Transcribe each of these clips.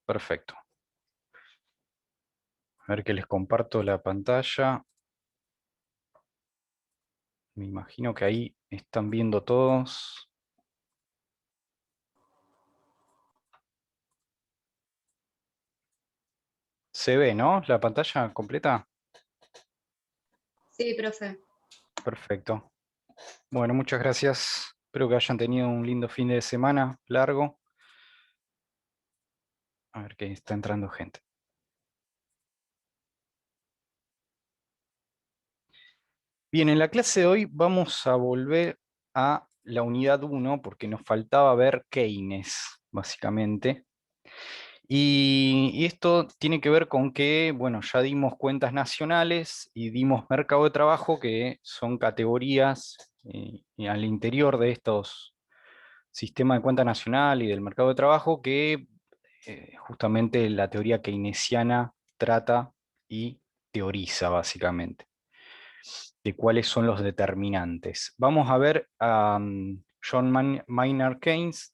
Perfecto. A ver que les comparto la pantalla. Me imagino que ahí están viendo todos. ¿Se ve, no? ¿La pantalla completa? Sí, profe. Perfecto. Bueno, muchas gracias. Espero que hayan tenido un lindo fin de semana largo. A ver que está entrando gente. Bien, en la clase de hoy vamos a volver a la unidad 1 porque nos faltaba ver Keynes, básicamente. Y esto tiene que ver con que, bueno, ya dimos cuentas nacionales y dimos mercado de trabajo, que son categorías y al interior de estos sistemas de cuenta nacional y del mercado de trabajo que justamente la teoría keynesiana trata y teoriza, básicamente, de cuáles son los determinantes. Vamos a ver a John Maynard Keynes.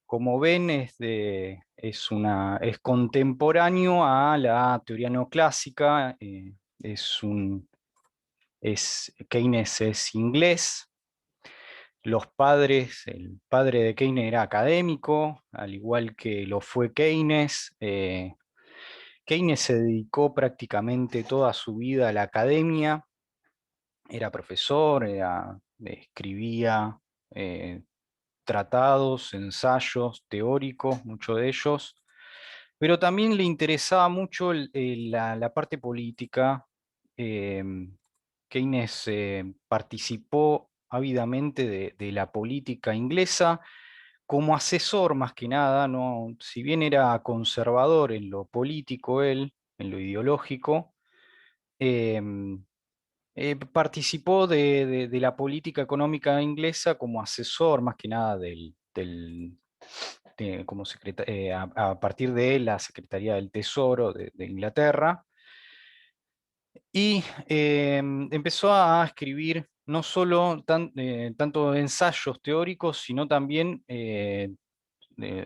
Como ven, es contemporáneo a la teoría neoclásica. Keynes es inglés. El padre de Keynes era académico, al igual que lo fue Keynes. Keynes se dedicó prácticamente toda su vida a la academia. Era profesor, escribía eh, tratados, ensayos teóricos, muchos de ellos, pero también le interesaba mucho la parte política. eh, Keynes participó ávidamente de la política inglesa como asesor más que nada, no, si bien era conservador en lo político él, en lo ideológico, participó de la política económica inglesa como asesor más que nada como a partir de la Secretaría del Tesoro de Inglaterra, y empezó a escribir no solo tanto ensayos teóricos, sino también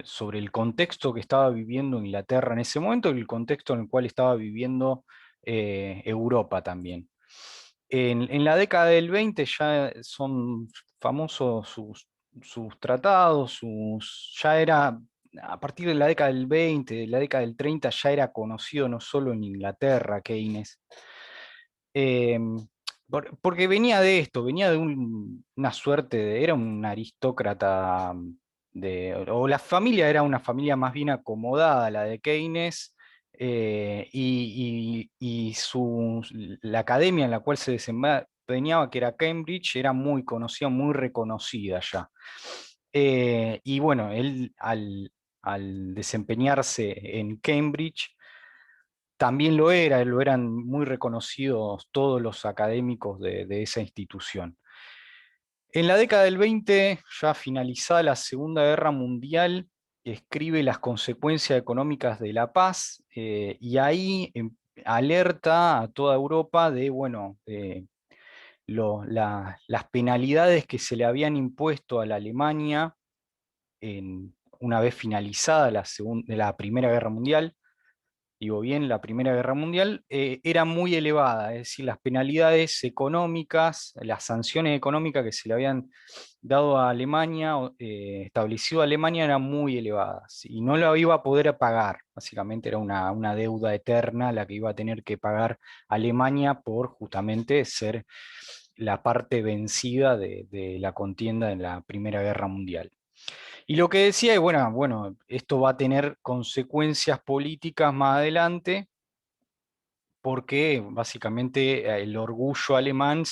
sobre el contexto que estaba viviendo Inglaterra en ese momento y el contexto en el cual estaba viviendo Europa también. En la década del 20 ya son famosos sus tratados, ya era, a partir de la década del 20, de la década del 30, ya era conocido no solo en Inglaterra, Keynes, eh, porque venía de esto, venía de una suerte era un aristócrata, o la familia era una familia más bien acomodada, la de Keynes, la academia en la cual se desempeñaba, que era Cambridge, era muy conocida, muy reconocida ya. Y bueno, él al desempeñarse en Cambridge, también lo eran muy reconocidos todos los académicos de esa institución. En la década del 20, ya finalizada la Segunda Guerra Mundial, escribe las consecuencias económicas de la paz, y ahí alerta a toda Europa de, bueno, las penalidades que se le habían impuesto a la Alemania una vez finalizada la Primera Guerra Mundial. Digo bien, la Primera Guerra Mundial, era muy elevada, es decir, las penalidades económicas, las sanciones económicas que se le habían dado a Alemania, establecido a Alemania, eran muy elevadas y no la iba a poder pagar. Básicamente era una deuda eterna la que iba a tener que pagar Alemania por justamente ser la parte vencida de la contienda en la Primera Guerra Mundial. Y lo que decía es, bueno, esto va a tener consecuencias políticas más adelante, porque básicamente el orgullo alemán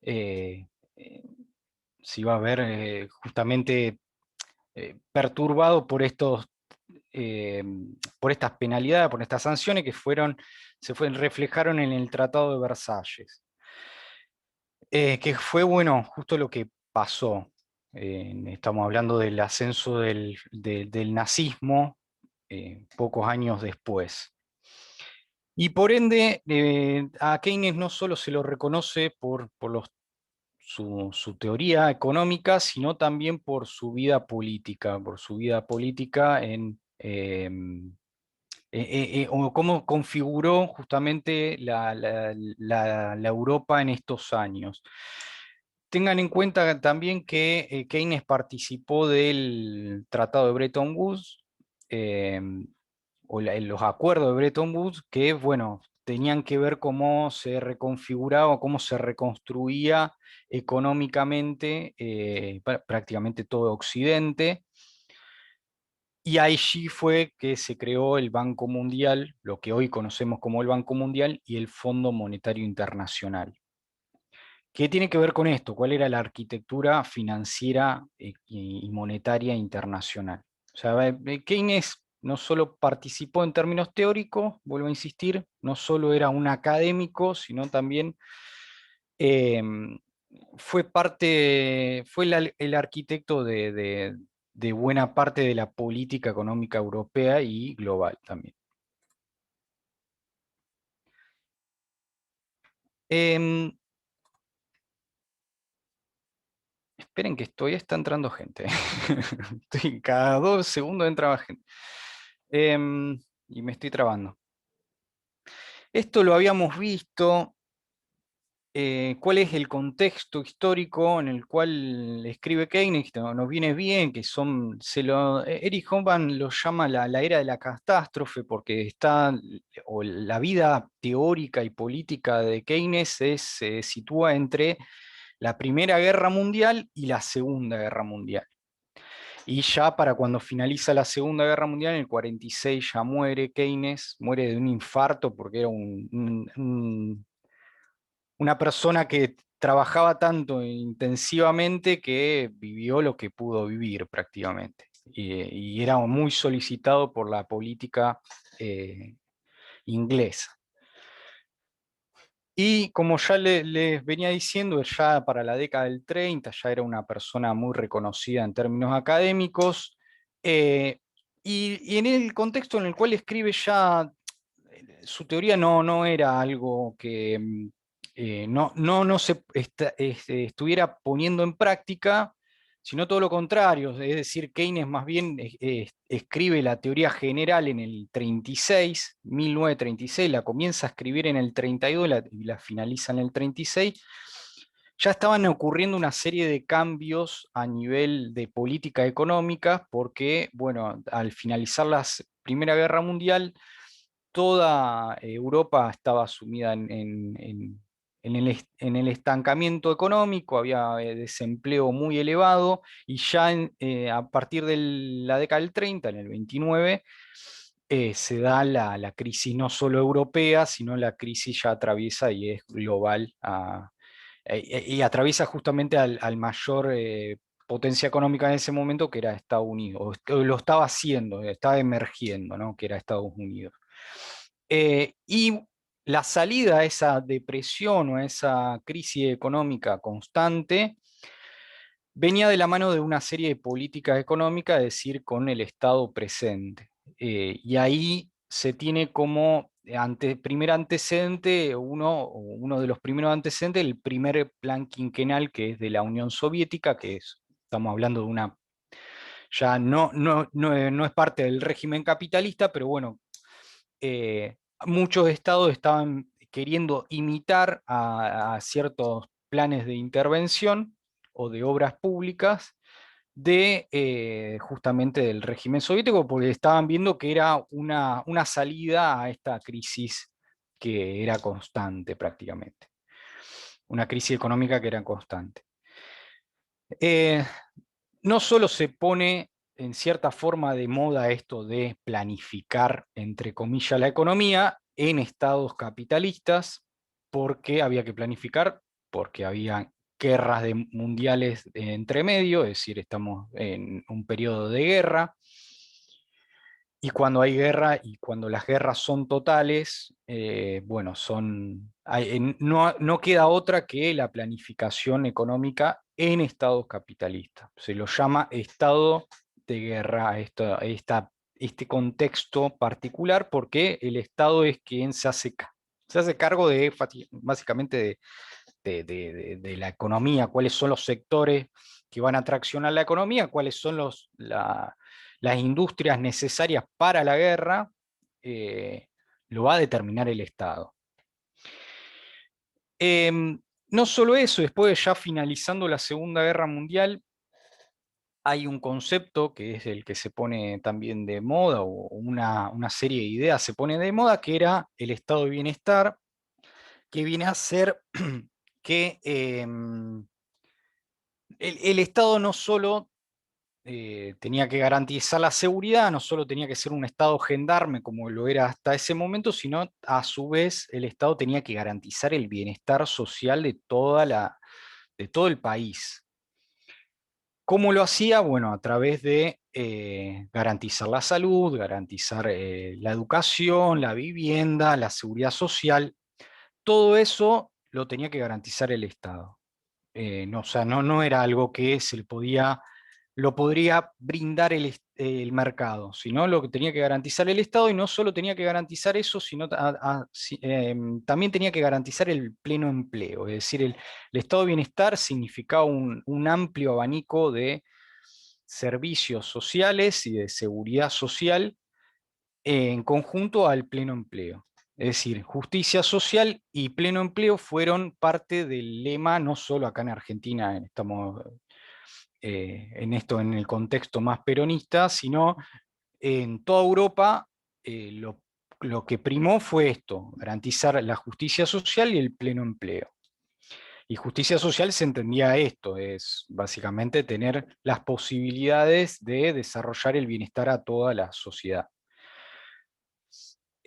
eh, eh, se iba a ver justamente perturbado eh, por estas penalidades, por estas sanciones que reflejaron en el Tratado de Versalles. Que fue, bueno, justo lo que pasó. Estamos hablando del ascenso del nazismo pocos años después. Y por ende, a Keynes no solo se lo reconoce por su teoría económica, sino también por su vida política o cómo configuró justamente la Europa en estos años. Tengan en cuenta también que Keynes participó del Tratado de Bretton Woods, eh, los acuerdos de Bretton Woods, que, bueno, tenían que ver cómo se reconfiguraba, cómo se reconstruía económicamente prácticamente todo Occidente. Y allí fue que se creó el Banco Mundial, lo que hoy conocemos como el Banco Mundial, y el Fondo Monetario Internacional. ¿Qué tiene que ver con esto? ¿Cuál era la arquitectura financiera y monetaria internacional? O sea, Keynes no solo participó en términos teóricos, vuelvo a insistir, no solo era un académico, sino también eh, fue el arquitecto de buena parte de la política económica europea y global también. Em, Esperen que está entrando gente. Cada 2 segundos entra gente. Y me estoy trabando. Esto lo habíamos visto. ¿Cuál es el contexto histórico en el cual escribe Keynes? Nos viene bien, que Erich Hobsbawm lo llama la era de la catástrofe, porque o la vida teórica y política de Keynes se sitúa entre la Primera Guerra Mundial y la Segunda Guerra Mundial. Y ya para cuando finaliza la Segunda Guerra Mundial, en el 46 ya muere Keynes, muere de un infarto porque era una persona que trabajaba tanto intensivamente que vivió lo que pudo vivir prácticamente. Y era muy solicitado por la política inglesa. Y como ya les venía diciendo, ya para la década del 30 ya era una persona muy reconocida en términos académicos, eh, y en el contexto en el cual escribe ya, su teoría no era algo que no se estuviera poniendo en práctica, sino todo lo contrario. Es decir, Keynes más bien escribe la teoría general en el 36, 1936, la comienza a escribir en el 32 y la finaliza en el 36. Ya estaban ocurriendo una serie de cambios a nivel de política económica, porque, bueno, al finalizar la Primera Guerra Mundial, toda Europa estaba sumida en el estancamiento económico, había desempleo muy elevado, y ya a partir de la década del 30, en el 29, se da la crisis no solo europea, sino la crisis ya atraviesa y es global, y atraviesa justamente al mayor potencia económica en ese momento, que era Estados Unidos, o lo estaba haciendo, estaba emergiendo, ¿no? Que era Estados Unidos. Y la salida a esa depresión o a esa crisis económica constante venía de la mano de una serie de políticas económicas, es decir, con el Estado presente. Y ahí se tiene como primer antecedente, uno de los primeros antecedentes, el primer plan quinquenal, que es de la Unión Soviética, estamos hablando de una, ya no es parte del régimen capitalista, pero bueno, muchos estados estaban queriendo imitar a ciertos planes de intervención o de obras públicas justamente del régimen soviético, porque estaban viendo que era una salida a esta crisis que era constante prácticamente, una crisis económica que era constante. Eh, no solo se pone en cierta forma de moda esto de planificar, entre comillas, la economía en estados capitalistas, porque había que planificar, porque había guerras mundiales entre medio, es decir, estamos en un periodo de guerra, y cuando hay guerra y cuando las guerras son totales, bueno, no queda otra que la planificación económica en estados capitalistas. Se lo llama estado de guerra a este contexto particular, porque el Estado es quien se hace cargo básicamente de la economía, cuáles son los sectores que van a traccionar la economía, cuáles son las industrias necesarias para la guerra, lo va a determinar el Estado. No solo eso, después ya finalizando la Segunda Guerra Mundial, hay un concepto que es el que se pone también de moda, o una serie de ideas se pone de moda, que era el estado de bienestar, que viene a ser que el Estado no solo tenía que garantizar la seguridad, no solo tenía que ser un Estado gendarme como lo era hasta ese momento, sino a su vez el Estado tenía que garantizar el bienestar social de de todo el país. ¿Cómo lo hacía? Bueno, a través de garantizar la salud, garantizar la educación, la vivienda, la seguridad social. Todo eso lo tenía que garantizar el Estado. No, o sea, no era algo que se le lo podría brindar el mercado, sino lo que tenía que garantizar el Estado, y no solo tenía que garantizar eso, sino también tenía que garantizar el pleno empleo. Es decir, el estado de bienestar significaba un amplio abanico de servicios sociales y de seguridad social en conjunto al pleno empleo. Es decir, justicia social y pleno empleo fueron parte del lema, no solo acá en Argentina, estamos en esto en el contexto más peronista, sino en toda Europa. Lo que primó fue esto: garantizar la justicia social y el pleno empleo. Y justicia social se entendía esto, es básicamente tener las posibilidades de desarrollar el bienestar a toda la sociedad.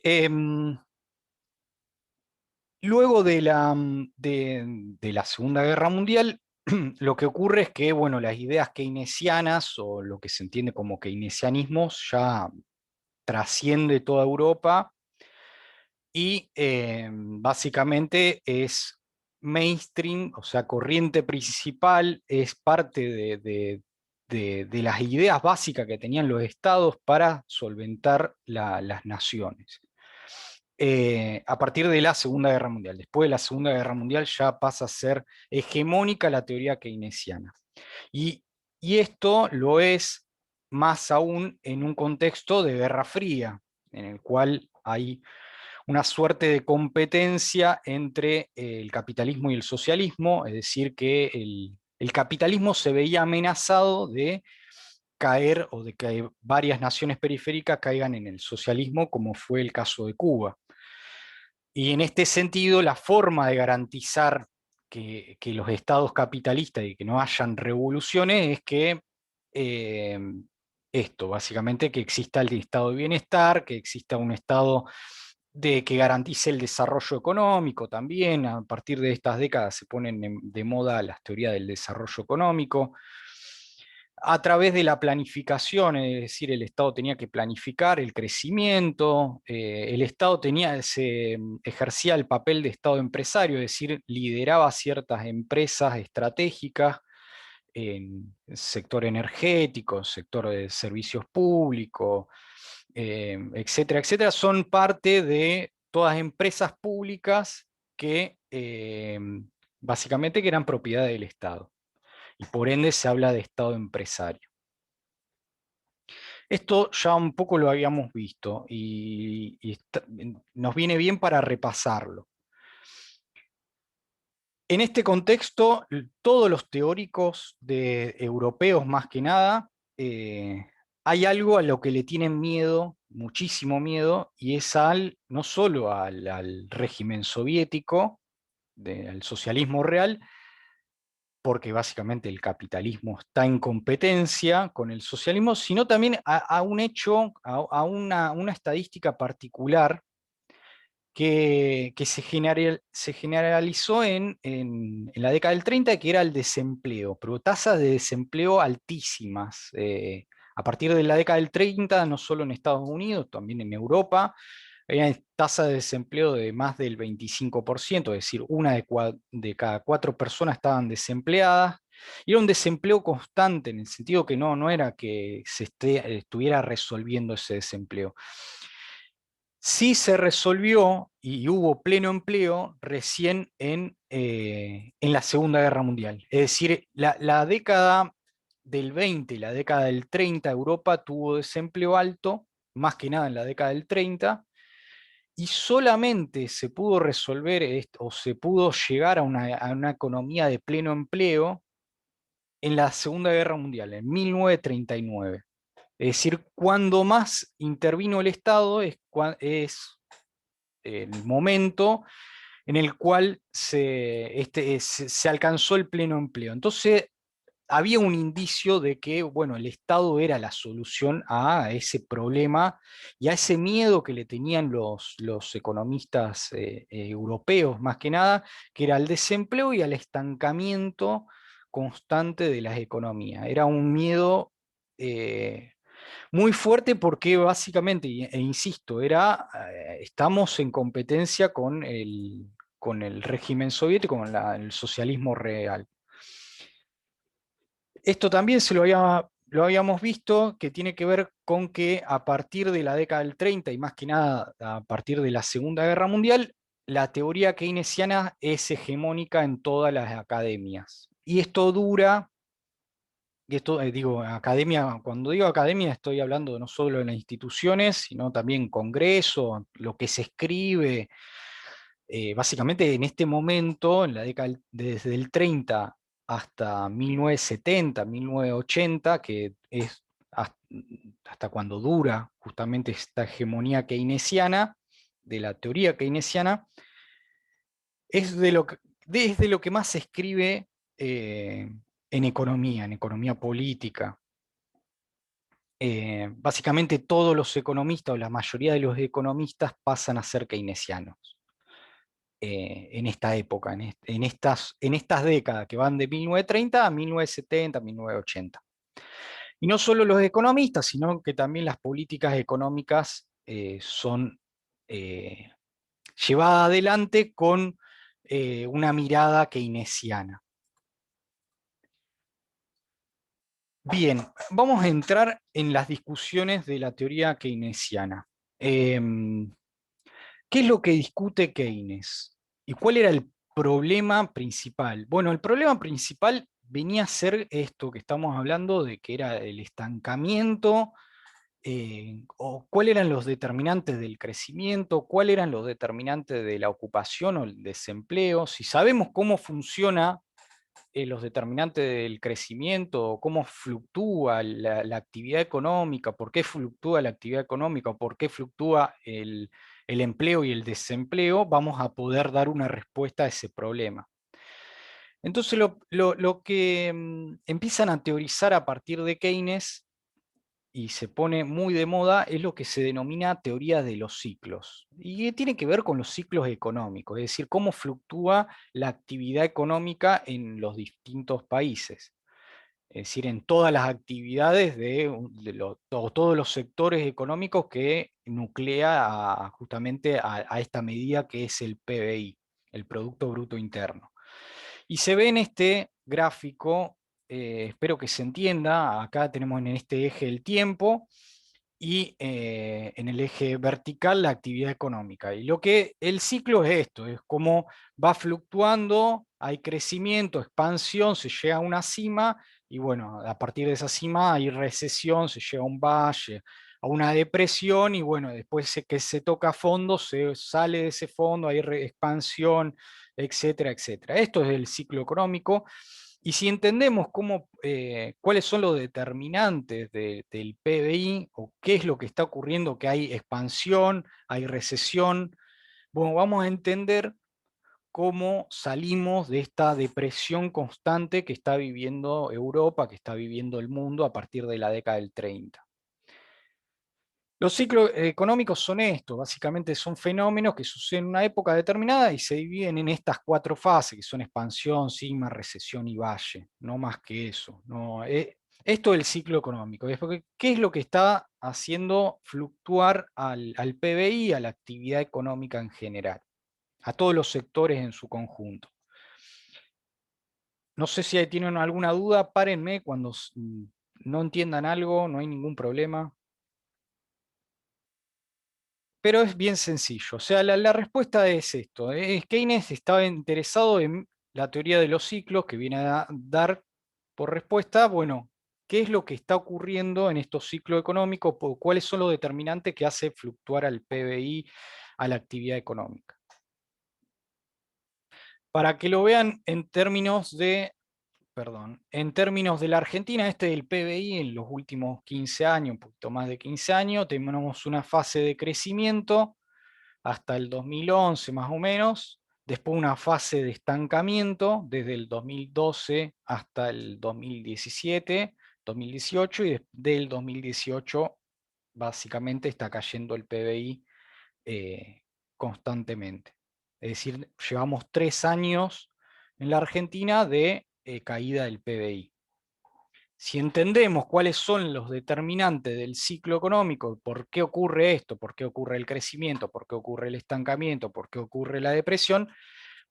Em, Luego de la Segunda Guerra Mundial, lo que ocurre es que, bueno, las ideas keynesianas, o lo que se entiende como keynesianismo, ya trasciende toda Europa, y básicamente es mainstream, o sea, corriente principal, es parte de las ideas básicas que tenían los estados para solventar las naciones. A partir de la Segunda Guerra Mundial. Después de la Segunda Guerra Mundial ya pasa a ser hegemónica la teoría keynesiana. Y, y esto lo es más aún en un contexto de Guerra Fría, en el cual hay una suerte de competencia entre el capitalismo y el socialismo, es decir, que el capitalismo se veía amenazado de caer, o de que varias naciones periféricas caigan en el socialismo, como fue el caso de Cuba. Y en este sentido, la forma de garantizar que los estados capitalistas y que no hayan revoluciones es que eh, esto, básicamente, que exista el estado de bienestar, que exista un estado que garantice el desarrollo económico también. A partir de estas décadas se ponen de moda las teorías del desarrollo económico a través de la planificación. Es decir, el Estado tenía que planificar el crecimiento, el Estado ejercía el papel de Estado empresario, es decir, lideraba ciertas empresas estratégicas en el sector energético, sector de servicios públicos, etcétera, etcétera. Son parte de todas empresas públicas que básicamente que eran propiedad del Estado, y por ende se habla de Estado empresario. Esto ya un poco lo habíamos visto y nos viene bien para repasarlo. En este contexto, todos los teóricos europeos más que nada, hay algo a lo que le tienen miedo, muchísimo miedo, y es no solo al régimen soviético, al socialismo real, porque básicamente el capitalismo está en competencia con el socialismo, sino también a un hecho, a una estadística particular que se generalizó en la década del 30, que era el desempleo, pero tasas de desempleo altísimas. A partir de la década del 30, no solo en Estados Unidos, también en Europa, había tasa de desempleo de más del 25%, es decir, una de cada cuatro personas estaban desempleadas. Y era un desempleo constante, en el sentido que no era que estuviera resolviendo ese desempleo. Sí se resolvió y hubo pleno empleo recién en la Segunda Guerra Mundial. Es decir, la década del 20 y la década del 30, Europa tuvo desempleo alto, más que nada en la década del 30, y solamente se pudo resolver esto, o se pudo llegar a una economía de pleno empleo en la Segunda Guerra Mundial, en 1939. Es decir, cuando más intervino el Estado es el momento en el cual se alcanzó el pleno empleo. Entonces, había un indicio de que, bueno, el Estado era la solución a ese problema y a ese miedo que le tenían los economistas europeos, más que nada, que era el desempleo y al estancamiento constante de las economías. Era un miedo muy fuerte porque básicamente, insisto, estamos en competencia con el régimen soviético, con el socialismo real. Esto también lo habíamos visto, que tiene que ver con que a partir de la década del 30 y más que nada a partir de la Segunda Guerra Mundial, la teoría keynesiana es hegemónica en todas las academias. Y esto dura, y esto digo, academia, cuando digo academia estoy hablando no solo de las instituciones, sino también congreso, lo que se escribe. Básicamente en este momento, en la década desde el 30 hasta 1970, 1980, que es hasta cuando dura justamente esta hegemonía keynesiana, de la teoría keynesiana, es de lo que más se escribe eh, en economía política. Básicamente todos los economistas o la mayoría de los economistas pasan a ser keynesianos en esta época, en estas décadas que van de 1930 a 1970, 1980. Y no solo los economistas, sino que también las políticas económicas son eh, llevadas adelante con una mirada keynesiana. Bien, vamos a entrar en las discusiones de la teoría keynesiana. Em, ¿Qué es lo que discute Keynes? ¿Y cuál era el problema principal? Bueno, el problema principal venía a ser esto que estamos hablando de que era el estancamiento, o cuáles eran los determinantes del crecimiento, cuáles eran los determinantes de la ocupación o el desempleo. Si sabemos cómo funciona los determinantes del crecimiento, cómo fluctúa la actividad económica, por qué fluctúa la actividad económica, o por qué fluctúa el empleo y el desempleo, vamos a poder dar una respuesta a ese problema. Entonces, lo que empiezan a teorizar a partir de Keynes y se pone muy de moda es lo que se denomina teoría de los ciclos. Y tiene que ver con los ciclos económicos, es decir, cómo fluctúa la actividad económica en los distintos países. Es decir, en todas las actividades todos los sectores económicos que nuclea justamente a esta medida que es el PBI, el Producto Bruto Interno. Y se ve en este gráfico, espero que se entienda, acá tenemos en este eje el tiempo y en el eje vertical la actividad económica. Y lo que el ciclo es esto, es cómo va fluctuando, hay crecimiento, expansión, se llega a una cima y bueno, a partir de esa cima hay recesión, se llega a un valle, a una depresión y bueno, después que se toca fondo, se sale de ese fondo, hay expansión, etcétera, etcétera. Esto es el ciclo económico. Y si entendemos cuáles son los determinantes del PBI o qué es lo que está ocurriendo, que hay expansión, hay recesión, bueno, vamos a entender cómo salimos de esta depresión constante que está viviendo Europa, que está viviendo el mundo a partir de la década del 30. Los ciclos económicos son estos, básicamente son fenómenos que suceden en una época determinada y se dividen en estas cuatro fases, que son expansión, sigma, recesión y valle, no más que eso. No, esto es el ciclo económico. ¿Qué es lo que está haciendo fluctuar al PBI, a la actividad económica en general, a todos los sectores en su conjunto? No sé si tienen alguna duda, párenme cuando no entiendan algo, no hay ningún problema. Pero es bien sencillo. O sea, la respuesta es esto. Keynes estaba interesado en la teoría de los ciclos que viene a dar por respuesta, bueno, qué es lo que está ocurriendo en estos ciclos económicos, cuáles son los determinantes que hace fluctuar al PBI, a la actividad económica. Para que lo vean en términos de, perdón, en términos de la Argentina, este es el PBI en los últimos 15 años, un poquito más de 15 años, tenemos una fase de crecimiento hasta el 2011 más o menos, después una fase de estancamiento desde el 2012 hasta el 2017, 2018, y del 2018 básicamente está cayendo el PBI constantemente. Es decir, llevamos 3 años en la Argentina de caída del PBI. Si entendemos cuáles son los determinantes del ciclo económico, por qué ocurre esto, por qué ocurre el crecimiento, por qué ocurre el estancamiento, por qué ocurre la depresión,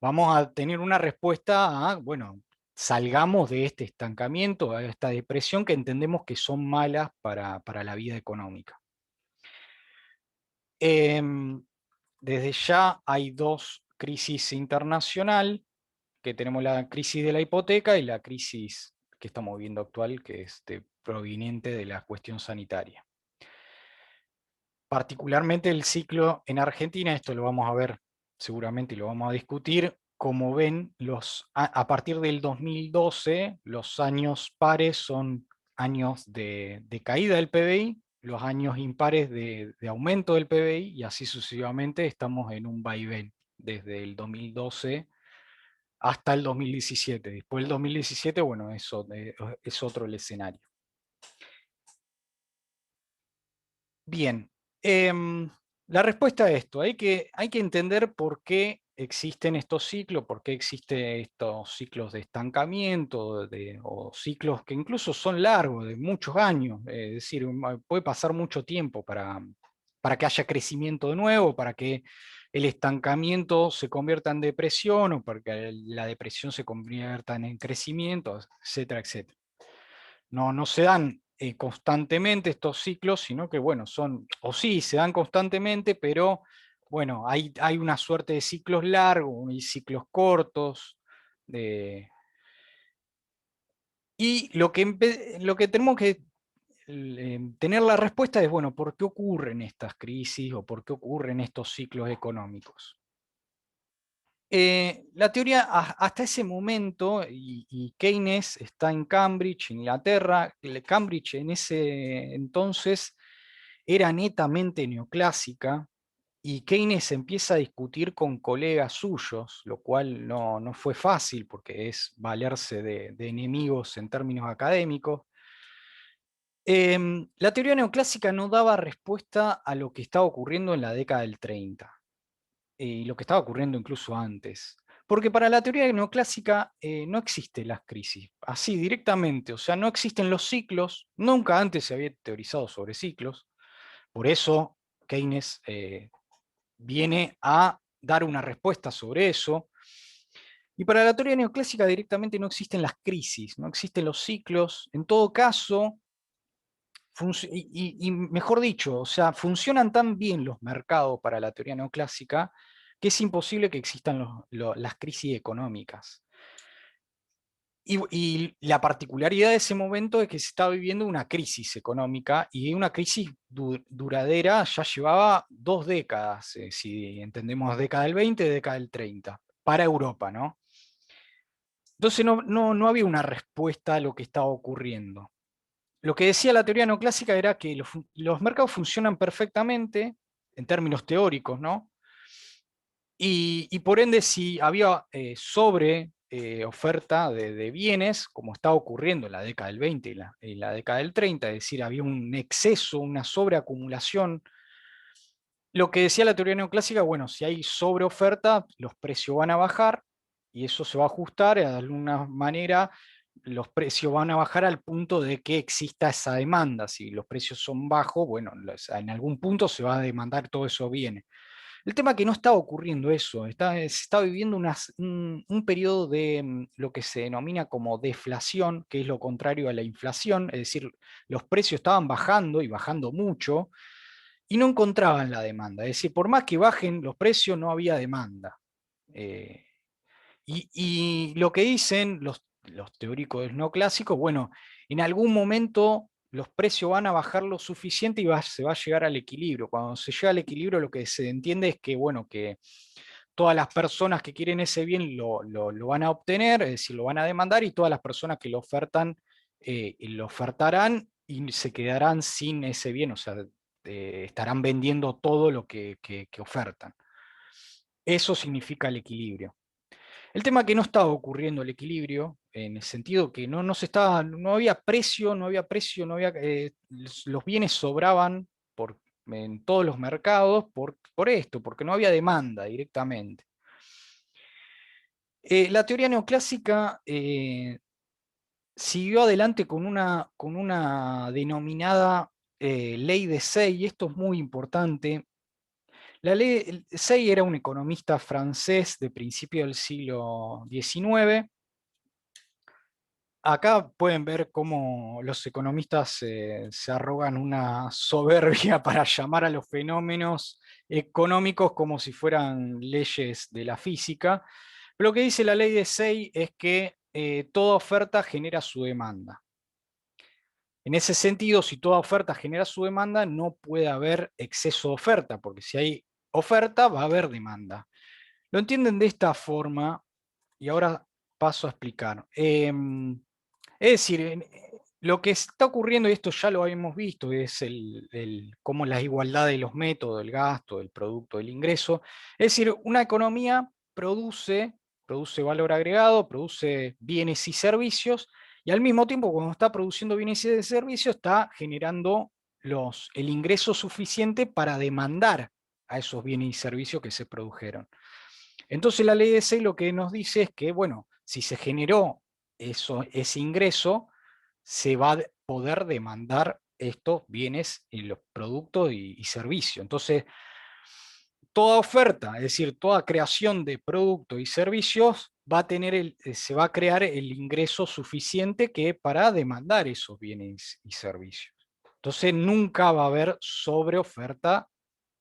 vamos a tener una respuesta a, bueno, salgamos de este estancamiento, a esta depresión que entendemos que son malas para la vida económica. Desde ya hay dos crisis internacional, que tenemos la crisis de la hipoteca y la crisis que estamos viendo actual, que es proveniente de la cuestión sanitaria. Particularmente el ciclo en Argentina, esto lo vamos a ver seguramente y lo vamos a discutir, como ven, a partir del 2012, los años pares son años de caída del PBI, los años impares de aumento del PBI, y así sucesivamente estamos en un vaivén desde el 2012 hasta el 2017. Después del 2017, bueno, eso es otro el escenario. Bien, la respuesta a esto, hay que entender por qué existen estos ciclos, por qué existen estos ciclos de estancamiento, o ciclos que incluso son largos, de muchos años, es decir, puede pasar mucho tiempo para que haya crecimiento de nuevo, para que el estancamiento se convierta en depresión, o para que la depresión se convierta en crecimiento, etcétera, etcétera. No se dan constantemente estos ciclos, sino que, bueno, o sí, se dan constantemente, pero, bueno, hay una suerte de ciclos largos y ciclos cortos. Y lo que tenemos que tener la respuesta es, bueno, ¿por qué ocurren estas crisis o por qué ocurren estos ciclos económicos? La teoría hasta ese momento, y Keynes está en Cambridge, Inglaterra. Cambridge en ese entonces era netamente neoclásica, y Keynes empieza a discutir con colegas suyos, lo cual no fue fácil porque es valerse de enemigos en términos académicos. La teoría neoclásica no daba respuesta a lo que estaba ocurriendo en la década del 30 y lo que estaba ocurriendo incluso antes. Porque para la teoría neoclásica no existen las crisis, así directamente, o sea, no existen los ciclos, nunca antes se había teorizado sobre ciclos, por eso Keynes viene a dar una respuesta sobre eso. Y para la teoría neoclásica directamente no existen las crisis, no existen los ciclos, en todo caso, y mejor dicho, o sea, funcionan tan bien los mercados para la teoría neoclásica que es imposible que existan las crisis económicas. Y la particularidad de ese momento es que se estaba viviendo una crisis económica, y una crisis duradera, ya llevaba 2 décadas, si entendemos década del 20, década del 30, para Europa, ¿no? Entonces no había una respuesta a lo que estaba ocurriendo. Lo que decía la teoría neoclásica era que los mercados funcionan perfectamente en términos teóricos, ¿no? Y por ende, si había sobre oferta de bienes, como estaba ocurriendo en la década del 20 y la década del 30, es decir, había un exceso, una sobreacumulación. Lo que decía la teoría neoclásica, bueno, si hay sobreoferta, los precios van a bajar, y eso se va a ajustar, de alguna manera los precios van a bajar al punto de que exista esa demanda. Si los precios son bajos, bueno, en algún punto se va a demandar todo eso bienes. El tema es que no está ocurriendo eso, se está viviendo un periodo de lo que se denomina como deflación, que es lo contrario a la inflación, es decir, los precios estaban bajando y bajando mucho, y no encontraban la demanda. Es decir, por más que bajen los precios, no había demanda. Y lo que dicen los teóricos del neoclásico, bueno, en algún momento los precios van a bajar lo suficiente y se va a llegar al equilibrio. Cuando se llega al equilibrio, lo que se entiende es que, bueno, que todas las personas que quieren ese bien lo van a obtener, es decir, lo van a demandar, y todas las personas que lo ofertan, lo ofertarán y se quedarán sin ese bien, o sea, estarán vendiendo todo lo que ofertan. Eso significa el equilibrio. El tema es que no estaba ocurriendo el equilibrio, en el sentido que no se estaba, no había precio, no había precio, no había, los bienes sobraban en todos los mercados por esto, porque no había demanda directamente. La teoría neoclásica siguió adelante con una denominada ley de Say, y esto es muy importante. La ley Say era un economista francés de principio del siglo XIX. Acá pueden ver cómo los economistas se arrogan una soberbia para llamar a los fenómenos económicos como si fueran leyes de la física. Pero lo que dice la ley de Say es que toda oferta genera su demanda. En ese sentido, si toda oferta genera su demanda, no puede haber exceso de oferta, porque si hay oferta, va a haber demanda. Lo entienden de esta forma, y ahora paso a explicar. Es decir, lo que está ocurriendo, y esto ya lo habíamos visto, es cómo la igualdad de los métodos, del gasto, del producto, del ingreso. Es decir, una economía produce valor agregado, produce bienes y servicios, y al mismo tiempo, cuando está produciendo bienes y servicios, está generando el ingreso suficiente para demandar a esos bienes y servicios que se produjeron. Entonces la ley de Say lo que nos dice es que, bueno, si se generó ese ingreso, se va a poder demandar estos bienes y los productos y servicios. Entonces, toda oferta, es decir, toda creación de productos y servicios va a tener se va a crear el ingreso suficiente que para demandar esos bienes y servicios. Entonces, nunca va a haber sobreoferta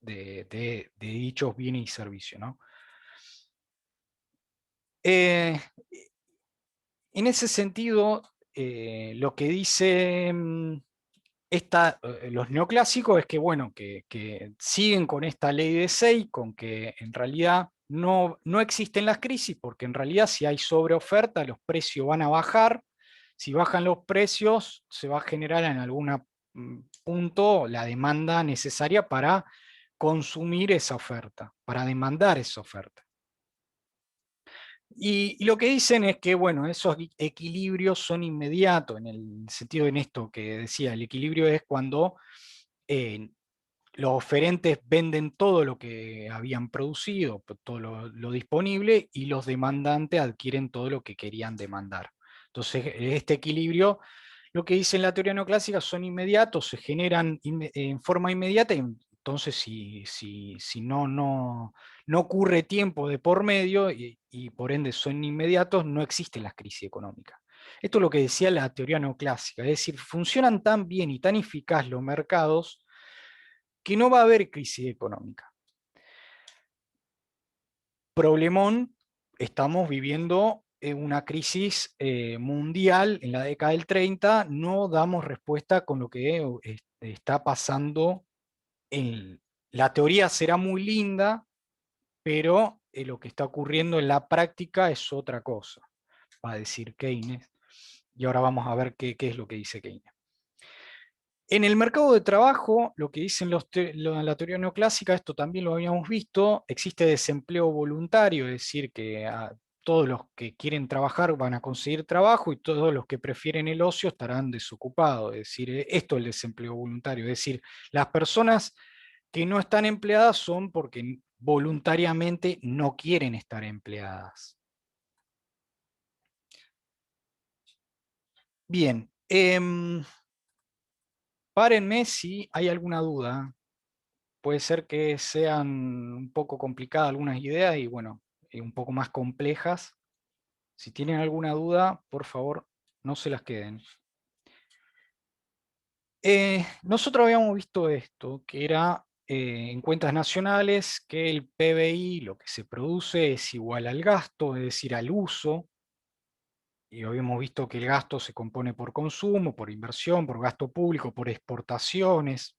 de dichos bienes y servicios, ¿no? Eh, en ese sentido, lo que dice los neoclásicos es que, bueno, que siguen con esta ley de Say, con que en realidad no existen las crisis, porque en realidad si hay sobreoferta, los precios van a bajar. Si bajan los precios, se va a generar en algún punto la demanda necesaria para consumir esa oferta, para demandar esa oferta. Y lo que dicen es que, bueno, esos equilibrios son inmediatos, en el sentido en esto que decía, el equilibrio es cuando eh, los oferentes venden todo lo que habían producido, todo lo disponible, y los demandantes adquieren todo lo que querían demandar. Entonces, este equilibrio, lo que dice en la teoría neoclásica, son inmediatos, se generan en forma inmediata, y entonces si no ocurre tiempo de por medio y por ende son inmediatos, no existen las crisis económicas. Esto es lo que decía la teoría neoclásica, es decir, funcionan tan bien y tan eficaz los mercados que no va a haber crisis económica. Problemón, estamos viviendo una crisis mundial en la década del 30, no damos respuesta con lo que está pasando. La teoría será muy linda, pero lo que está ocurriendo en la práctica es otra cosa, va a decir Keynes, y ahora vamos a ver qué es lo que dice Keynes. En el mercado de trabajo, lo que dicen la teoría neoclásica, esto también lo habíamos visto, existe desempleo voluntario, es decir, que todos los que quieren trabajar van a conseguir trabajo y todos los que prefieren el ocio estarán desocupados. Es decir, esto es el desempleo voluntario, es decir, las personas que no están empleadas son porque voluntariamente no quieren estar empleadas. Bien, párenme si hay alguna duda. Puede ser que sean un poco complicadas algunas ideas y bueno, un poco más complejas. Si tienen alguna duda, por favor, no se las queden. Nosotros habíamos visto esto, que era en cuentas nacionales que el PBI, lo que se produce, es igual al gasto, es decir, al uso, y habíamos visto que el gasto se compone por consumo, por inversión, por gasto público, por exportaciones.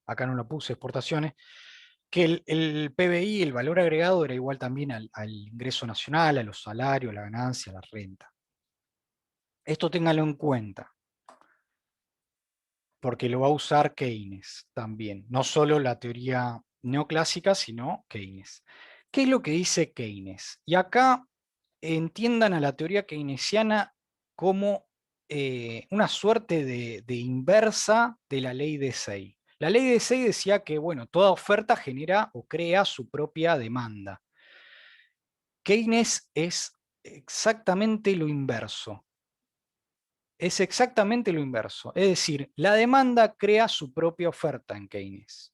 Acá no lo puse, exportaciones, que el PBI, el valor agregado, era igual también al ingreso nacional, a los salarios, a la ganancia, a la renta. Esto ténganlo en cuenta, porque lo va a usar Keynes también, no solo la teoría neoclásica, sino Keynes. ¿Qué es lo que dice Keynes? Y acá entiendan a la teoría keynesiana como una suerte de inversa de la ley de Say. La ley de Say decía que, bueno, toda oferta genera o crea su propia demanda. Keynes es exactamente lo inverso. Es exactamente lo inverso. Es decir, la demanda crea su propia oferta en Keynes.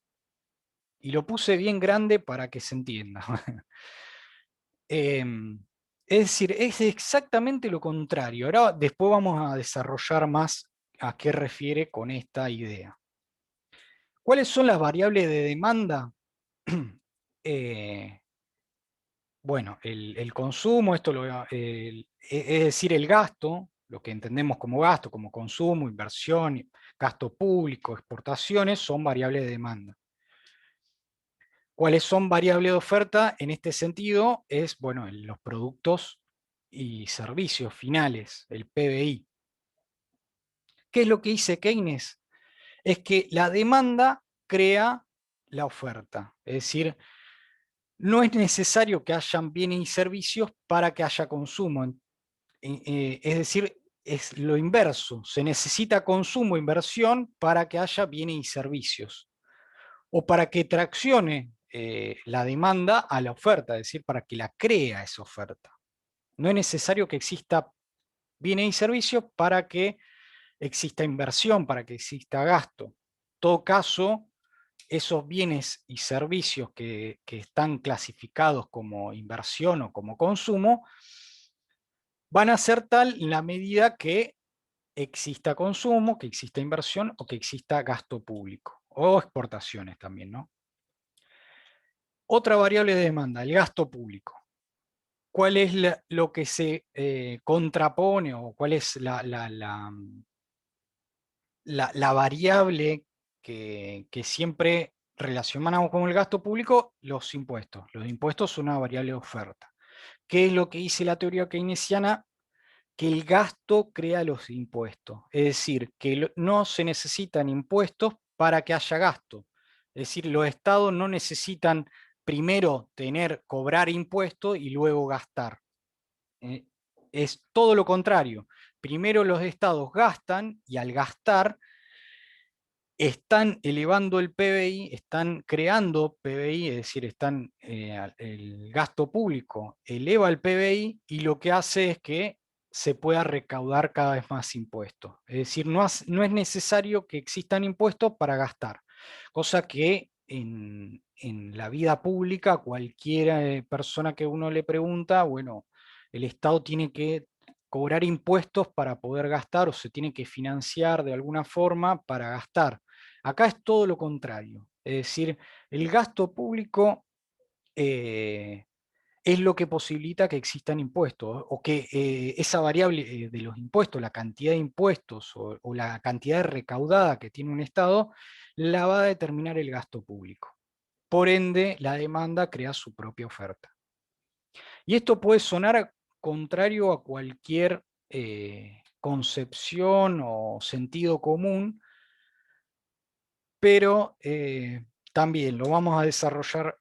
Y lo puse bien grande para que se entienda. Es decir, es exactamente lo contrario. Ahora después vamos a desarrollar más a qué refiere con esta idea. ¿Cuáles son las variables de demanda? Eh, bueno, el consumo, es decir, el gasto, lo que entendemos como gasto, como consumo, inversión, gasto público, exportaciones, son variables de demanda. ¿Cuáles son variables de oferta? En este sentido es, bueno, los productos y servicios finales, el PBI. ¿Qué es lo que dice Keynes? Es que la demanda crea la oferta. Es decir, no es necesario que hayan bienes y servicios para que haya consumo. Es decir, es lo inverso. Se necesita consumo, inversión para que haya bienes y servicios. O para que traccione la demanda a la oferta, es decir, para que la crea esa oferta. No es necesario que exista bienes y servicios para que exista inversión, para que exista gasto. En todo caso, esos bienes y servicios que están clasificados como inversión o como consumo van a ser tal en la medida que exista consumo, que exista inversión o que exista gasto público o exportaciones también, ¿no? Otra variable de demanda, el gasto público. ¿Cuál es lo que se contrapone o cuál es la variable que siempre relacionamos con el gasto público? Los impuestos. Los impuestos son una variable de oferta. ¿Qué es lo que dice la teoría keynesiana? Que el gasto crea los impuestos. Es decir, que no se necesitan impuestos para que haya gasto. Es decir, los estados no necesitan primero cobrar impuestos y luego gastar. Eh, es todo lo contrario. Primero los estados gastan y al gastar están elevando el PBI, están creando PBI, es decir, el gasto público eleva el PBI y lo que hace es que se pueda recaudar cada vez más impuestos. Es decir, no es necesario que existan impuestos para gastar, cosa que en la vida pública, cualquier persona que uno le pregunta, bueno, el Estado tiene que cobrar impuestos para poder gastar o se tiene que financiar de alguna forma para gastar. Acá es todo lo contrario, es decir, el gasto público eh, es lo que posibilita que existan impuestos o que esa variable de los impuestos, la cantidad de impuestos o la cantidad de recaudada que tiene un Estado, la va a determinar el gasto público. Por ende, la demanda crea su propia oferta. Y esto puede sonar contrario a cualquier concepción o sentido común, pero también lo vamos a desarrollar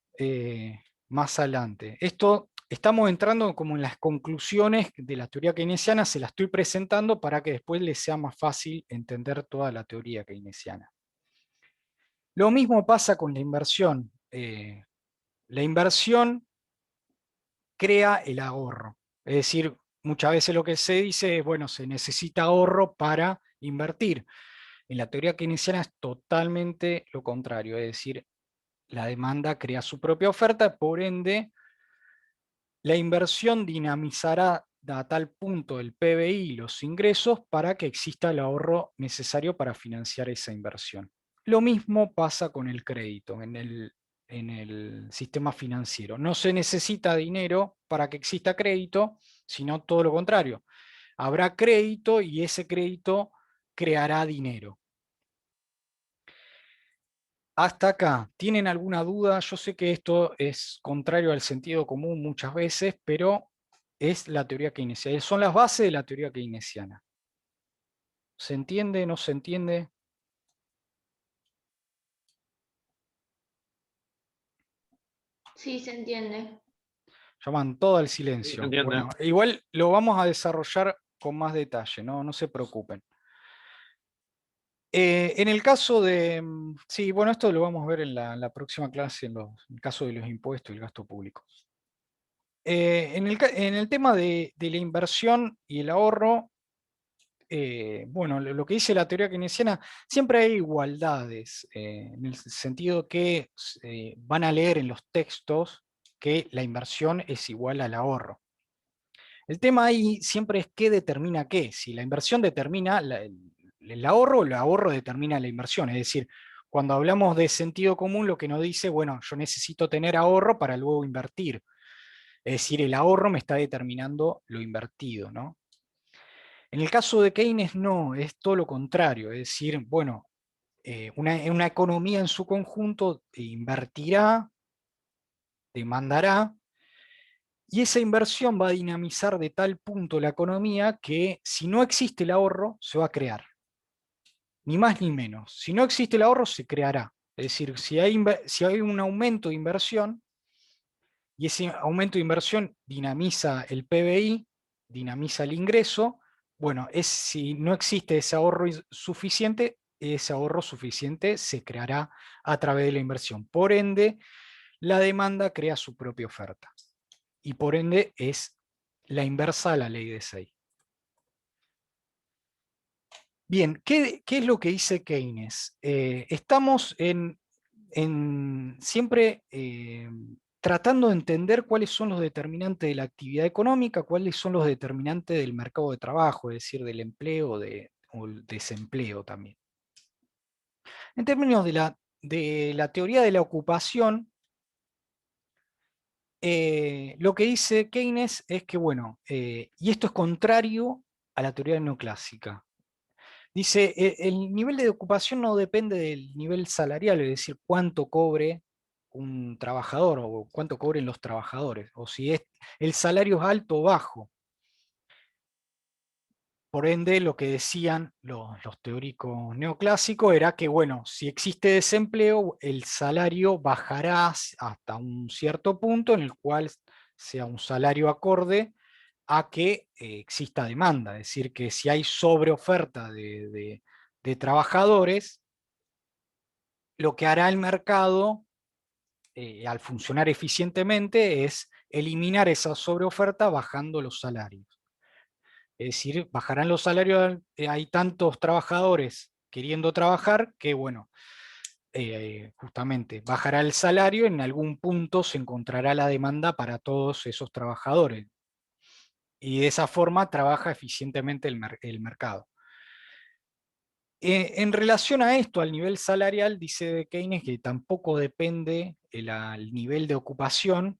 más adelante. Esto estamos entrando como en las conclusiones de la teoría keynesiana, se la estoy presentando para que después les sea más fácil entender toda la teoría keynesiana. Lo mismo pasa con la inversión. La inversión crea el ahorro. Es decir, muchas veces lo que se dice es, bueno, se necesita ahorro para invertir. En la teoría keynesiana es totalmente lo contrario, es decir, la demanda crea su propia oferta, por ende, la inversión dinamizará a tal punto el PBI y los ingresos para que exista el ahorro necesario para financiar esa inversión. Lo mismo pasa con el crédito. en el sistema financiero. No se necesita dinero para que exista crédito, sino todo lo contrario. Habrá crédito y ese crédito creará dinero. Hasta acá, ¿tienen alguna duda? Yo sé que esto es contrario al sentido común muchas veces, pero es la teoría keynesiana. Son las bases de la teoría keynesiana. ¿Se entiende? ¿No se entiende? Sí, se entiende. Llaman todo al Sí, se silencio. entiende. Bueno, igual lo vamos a desarrollar con más detalle, ¿no? No se preocupen. En el caso de, sí, bueno, esto lo vamos a ver en la próxima clase, en el caso de los impuestos y el gasto público. En el tema de la inversión y el ahorro, bueno, lo que dice la teoría keynesiana, siempre hay igualdades, en el sentido que van a leer en los textos que la inversión es igual al ahorro. El tema ahí siempre es qué determina qué. Si la inversión determina el ahorro determina la inversión. Es decir, cuando hablamos de sentido común, lo que nos dice, bueno, yo necesito tener ahorro para luego invertir. Es decir, el ahorro me está determinando lo invertido, ¿no? En el caso de Keynes no, es todo lo contrario. Es decir, bueno, una economía en su conjunto invertirá, demandará, y esa inversión va a dinamizar de tal punto la economía que si no existe el ahorro, se va a crear. Ni más ni menos. Si no existe el ahorro, se creará. Es decir, si hay un aumento de inversión, y ese aumento de inversión dinamiza el PBI, dinamiza el ingreso, bueno, si no existe suficiente, ese ahorro suficiente se creará a través de la inversión. Por ende, la demanda crea su propia oferta. Y por ende es la inversa a la ley de Say. Bien, ¿qué es lo que dice Keynes? Estamos siempre tratando de entender cuáles son los determinantes de la actividad económica, cuáles son los determinantes del mercado de trabajo, es decir, del empleo o el desempleo también. En términos de la teoría de la ocupación, lo que dice Keynes es que, bueno, y esto es contrario a la teoría neoclásica. Dice, el nivel de ocupación no depende del nivel salarial, es decir, cuánto cobre un trabajador o cuánto cobren los trabajadores, o si el salario es alto o bajo. Por ende, lo que decían los teóricos neoclásicos era que, bueno, si existe desempleo, el salario bajará hasta un cierto punto en el cual sea un salario acorde a que exista demanda. Es decir, que si hay sobreoferta de trabajadores, lo que hará el mercado al funcionar eficientemente es eliminar esa sobreoferta bajando los salarios. Es decir, bajarán los salarios, hay tantos trabajadores queriendo trabajar que, bueno, justamente bajará el salario, en algún punto se encontrará la demanda para todos esos trabajadores. Y de esa forma trabaja eficientemente el mercado. En relación a esto, al nivel salarial, dice Keynes que tampoco depende el nivel de ocupación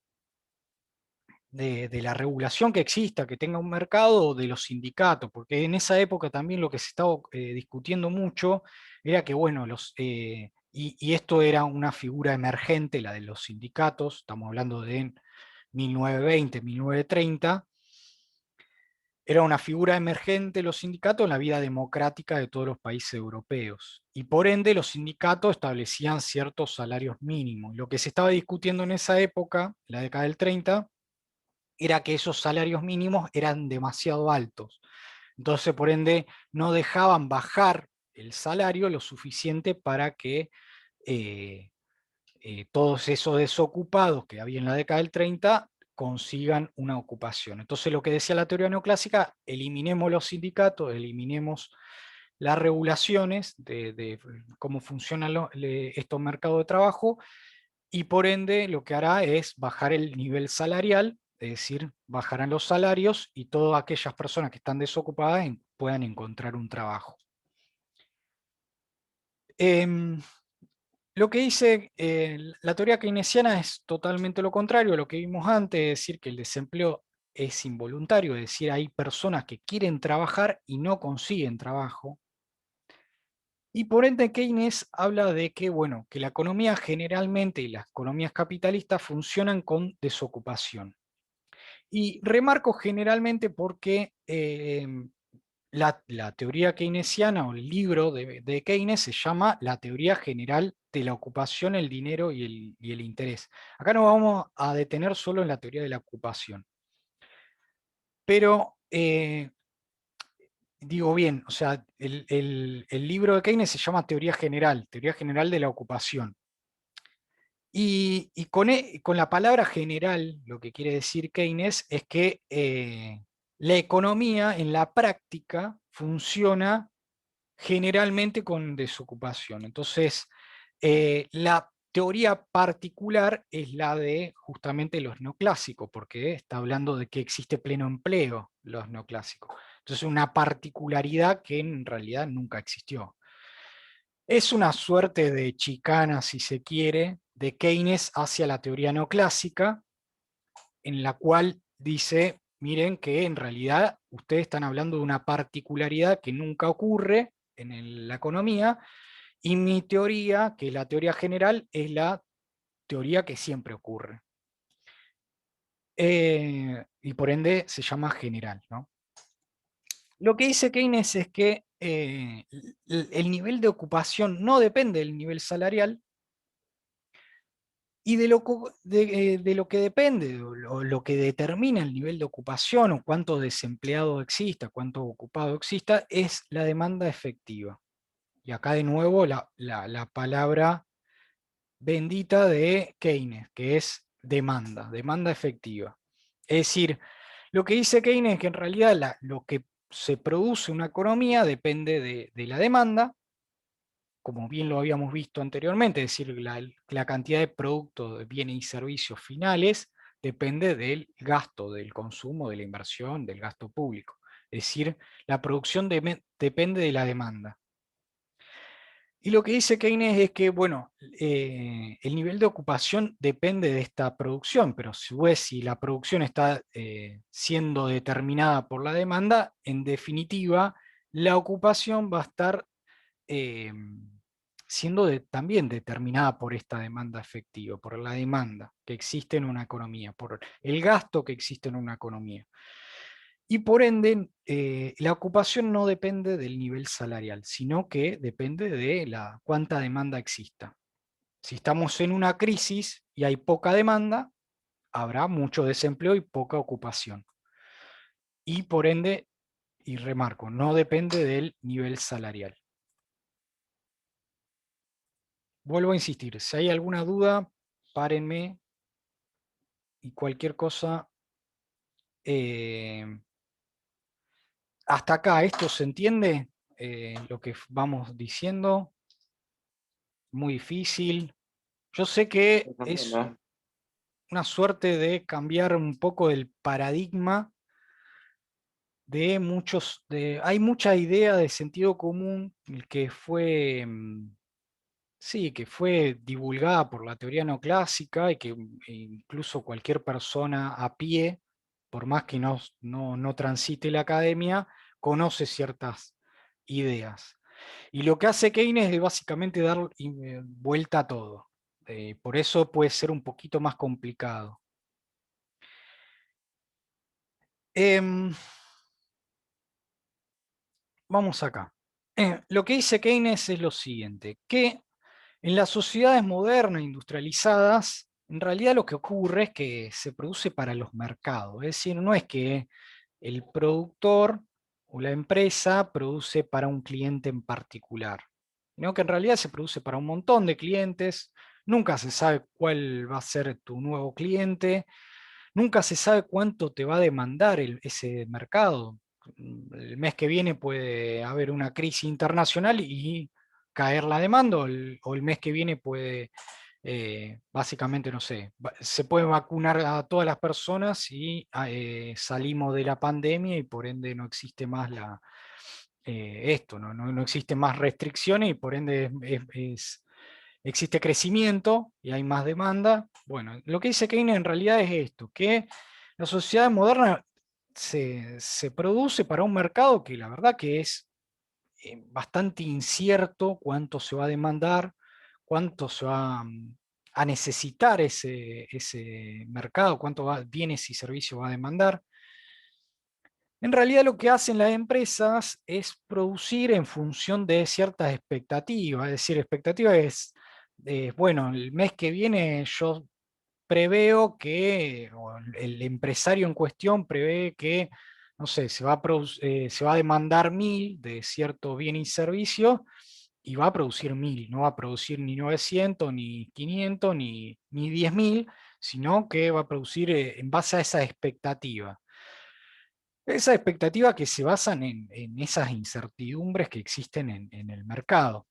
de la regulación que exista, que tenga un mercado, o de los sindicatos, porque en esa época también lo que se estaba discutiendo mucho era que, bueno, y esto era una figura emergente, la de los sindicatos, estamos hablando de 1920, 1930, era una figura emergente los sindicatos en la vida democrática de todos los países europeos. Y por ende los sindicatos establecían ciertos salarios mínimos. Lo que se estaba discutiendo en esa época, la década del 30, era que esos salarios mínimos eran demasiado altos. Entonces, por ende, no dejaban bajar el salario lo suficiente para que eh, todos esos desocupados que había en la década del 30 consigan una ocupación. Entonces lo que decía la teoría neoclásica, eliminemos los sindicatos, eliminemos las regulaciones de cómo funcionan estos mercados de trabajo, y por ende lo que hará es bajar el nivel salarial, es decir, bajarán los salarios y todas aquellas personas que están desocupadas puedan encontrar un trabajo. Lo que dice la teoría keynesiana es totalmente lo contrario a lo que vimos antes, es decir, que el desempleo es involuntario, es decir, hay personas que quieren trabajar y no consiguen trabajo. Y por ende Keynes habla de que, bueno, que la economía generalmente y las economías capitalistas funcionan con desocupación. Y remarco generalmente porque la teoría keynesiana o el libro de Keynes se llama La teoría general de la ocupación, el dinero y el interés. Acá nos vamos a detener solo en la teoría de la ocupación. Pero digo bien, o sea, el libro de Keynes se llama Teoría General de la Ocupación. Y con la palabra general, lo que quiere decir Keynes es que la economía en la práctica funciona generalmente con desocupación. Entonces, la teoría particular es la de justamente los neoclásicos, porque está hablando de que existe pleno empleo, los neoclásicos. Entonces, una particularidad que en realidad nunca existió. Es una suerte de chicana, si se quiere, de Keynes hacia la teoría neoclásica, en la cual dice, miren que en realidad ustedes están hablando de una particularidad que nunca ocurre en la economía, y mi teoría, que es la teoría general, es la teoría que siempre ocurre. Y por ende se llama general, ¿no? Lo que dice Keynes es que el nivel de ocupación no depende del nivel salarial, y de lo que depende, o lo que determina el nivel de ocupación, o cuánto desempleado exista, cuánto ocupado exista, es la demanda efectiva. Y acá de nuevo la palabra bendita de Keynes, que es demanda, demanda efectiva. Es decir, lo que dice Keynes es que en realidad lo que se produce en una economía depende de la demanda, como bien lo habíamos visto anteriormente, es decir, la cantidad de productos, de bienes y servicios finales depende del gasto, del consumo, de la inversión, del gasto público. Es decir, la producción depende de la demanda. Y lo que dice Keynes es que, bueno, el nivel de ocupación depende de esta producción, pero si la producción está siendo determinada por la demanda, en definitiva, la ocupación va a estar eh, siendo también determinada por esta demanda efectiva, por la demanda que existe en una economía, por el gasto que existe en una economía. Y por ende, la ocupación no depende del nivel salarial, sino que depende de cuánta demanda exista. Si estamos en una crisis y hay poca demanda, habrá mucho desempleo y poca ocupación. Y por ende, y remarco, no depende del nivel salarial. Vuelvo a insistir, si hay alguna duda, párenme, y cualquier cosa. eh, Hasta acá, ¿esto se entiende? Lo que vamos diciendo, muy difícil. Yo sé que es ¿No? una suerte de cambiar un poco el paradigma de hay mucha idea de sentido común el que fue, sí, que fue divulgada por la teoría neoclásica, y que incluso cualquier persona a pie, por más que no transite la academia, conoce ciertas ideas. Y lo que hace Keynes es básicamente dar vuelta a todo. Por eso puede ser un poquito más complicado. Em, Vamos acá. Lo que dice Keynes es lo siguiente, que en las sociedades modernas, industrializadas, en realidad lo que ocurre es que se produce para los mercados. Es decir, no es que el productor o la empresa produce para un cliente en particular, sino que en realidad se produce para un montón de clientes. Nunca se sabe cuál va a ser tu nuevo cliente, nunca se sabe cuánto te va a demandar ese mercado. El mes que viene puede haber una crisis internacional y caer la demanda, o el mes que viene puede, básicamente, no sé, se puede vacunar a todas las personas y salimos de la pandemia, y por ende no existe más esto, no existe más restricciones, y por ende existe crecimiento y hay más demanda. Bueno, lo que dice Keynes en realidad es esto, que la sociedad moderna se produce para un mercado que la verdad que es bastante incierto cuánto se va a demandar, cuánto se va a necesitar ese mercado, bienes y servicios va a demandar. En realidad lo que hacen las empresas es producir en función de ciertas expectativas, es decir, expectativa es, bueno, el mes que viene yo preveo que, o el empresario en cuestión prevé que, no sé, se va a demandar 1000 de cierto bien y servicio y va a producir 1000, no va a producir ni 900, ni 500, ni 10.000, sino que va a producir en base a esa expectativa. Esas expectativas que se basan en esas incertidumbres que existen en el mercado.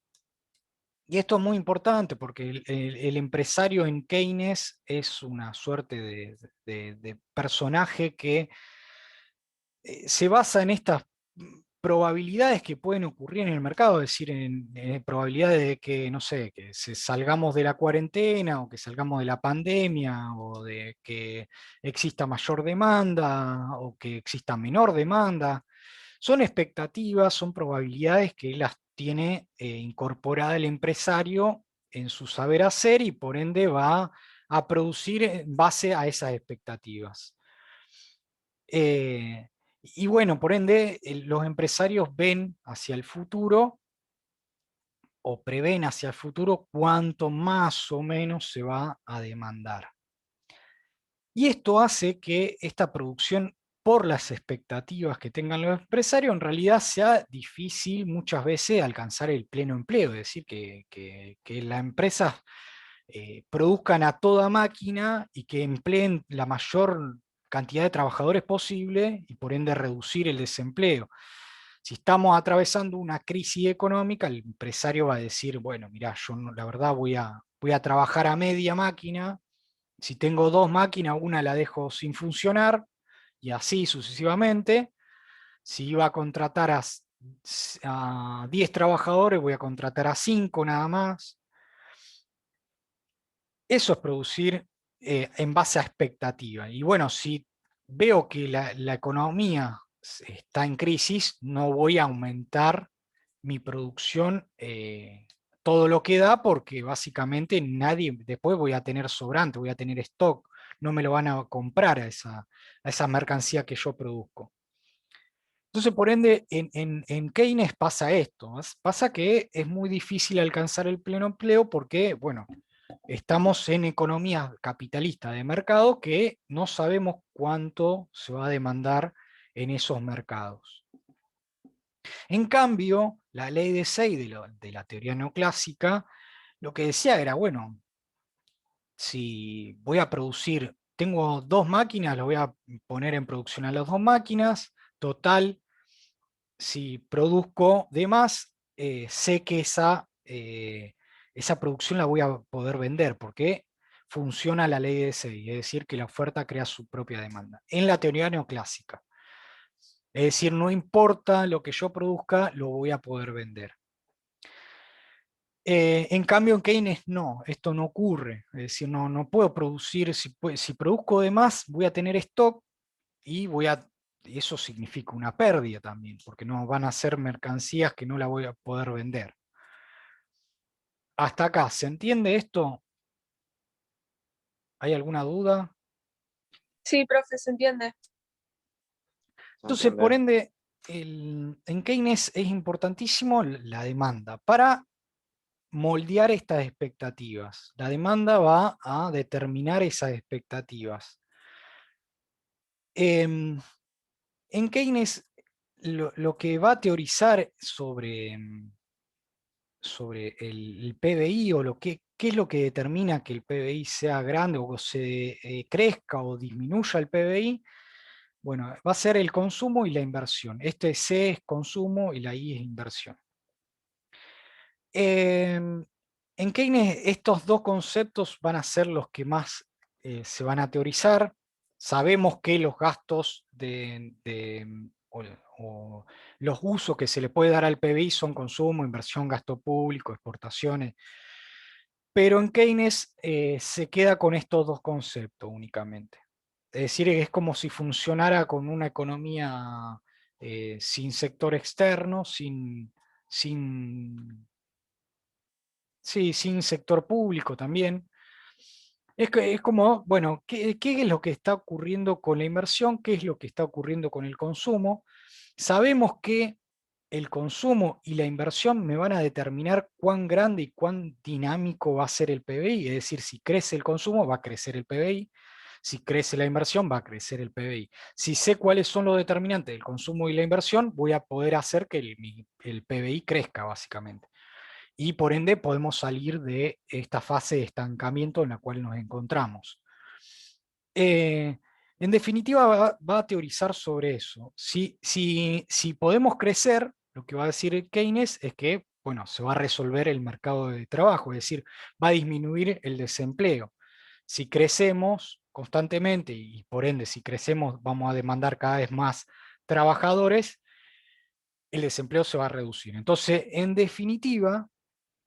Y esto es muy importante porque el empresario en Keynes es una suerte de personaje que se basa en estas probabilidades que pueden ocurrir en el mercado, es decir, en probabilidades de que, no sé, que salgamos de la cuarentena o que salgamos de la pandemia o de que exista mayor demanda o que exista menor demanda. Son expectativas, son probabilidades que las tiene incorporada el empresario en su saber hacer y por ende va a producir en base a esas expectativas. Y bueno, por ende, los empresarios ven hacia el futuro o prevén hacia el futuro cuánto más o menos se va a demandar. Y esto hace que esta producción, por las expectativas que tengan los empresarios, en realidad sea difícil muchas veces alcanzar el pleno empleo, es decir, que las empresas produzcan a toda máquina y que empleen la mayor cantidad de trabajadores posible y por ende reducir el desempleo. Si estamos atravesando una crisis económica, el empresario va a decir, bueno, mira, yo la verdad voy a trabajar a media máquina. Si tengo dos máquinas, una la dejo sin funcionar y así sucesivamente. Si iba a contratar a 10 trabajadores, voy a contratar a 5 nada más. Eso es producir en base a expectativa. Y bueno, si veo que la economía está en crisis, no voy a aumentar mi producción todo lo que da porque básicamente nadie, después voy a tener sobrante, voy a tener stock, no me lo van a comprar a esa mercancía que yo produzco. Entonces, por ende, en Keynes pasa esto, pasa que es muy difícil alcanzar el pleno empleo porque, bueno, estamos en economía capitalista de mercado que no sabemos cuánto se va a demandar en esos mercados. En cambio, la ley de Say de la teoría neoclásica, lo que decía era, bueno, si voy a producir, tengo dos máquinas, lo voy a poner en producción a las dos máquinas, total, si produzco de más, sé que esa producción la voy a poder vender, porque funciona la ley de Say, es decir, que la oferta crea su propia demanda, en la teoría neoclásica. Es decir, no importa lo que yo produzca, lo voy a poder vender. En cambio, en Keynes no, esto no ocurre. Es decir, no puedo producir, si produzco de más, voy a tener stock y y eso significa una pérdida también, porque no van a ser mercancías que no la voy a poder vender. Hasta acá, ¿se entiende esto? ¿Hay alguna duda? Sí, profe, se entiende. Entonces, por ende, en Keynes es importantísimo la demanda para moldear estas expectativas. La demanda va a determinar esas expectativas. En Keynes lo que va a teorizar sobre el PBI o qué es lo que determina que el PBI sea grande o se crezca o disminuya el PBI, bueno, va a ser el consumo y la inversión. Este C es consumo y la I es inversión. En Keynes estos dos conceptos van a ser los que más se van a teorizar. Sabemos que los gastos o los usos que se le puede dar al PBI son consumo, inversión, gasto público, exportaciones. pero en Keynes se queda con estos dos conceptos únicamente. Es decir, es como si funcionara con una economía sin sector externo, sin, sí, sin sector público también. Es como, bueno, ¿qué es lo que está ocurriendo con la inversión? ¿Qué es lo que está ocurriendo con el consumo? Sabemos que el consumo y la inversión me van a determinar cuán grande y cuán dinámico va a ser el PBI. Es decir, si crece el consumo, va a crecer el PBI. Si crece la inversión, va a crecer el PBI. Si sé cuáles son los determinantes del consumo y la inversión, voy a poder hacer que el PBI crezca, básicamente. Y por ende podemos salir de esta fase de estancamiento en la cual nos encontramos. En definitiva, va a teorizar sobre eso. Si podemos crecer, lo que va a decir Keynes es que, bueno, se va a resolver el mercado de trabajo, es decir, va a disminuir el desempleo. Si crecemos constantemente y por ende si crecemos vamos a demandar cada vez más trabajadores, el desempleo se va a reducir. Entonces, en definitiva,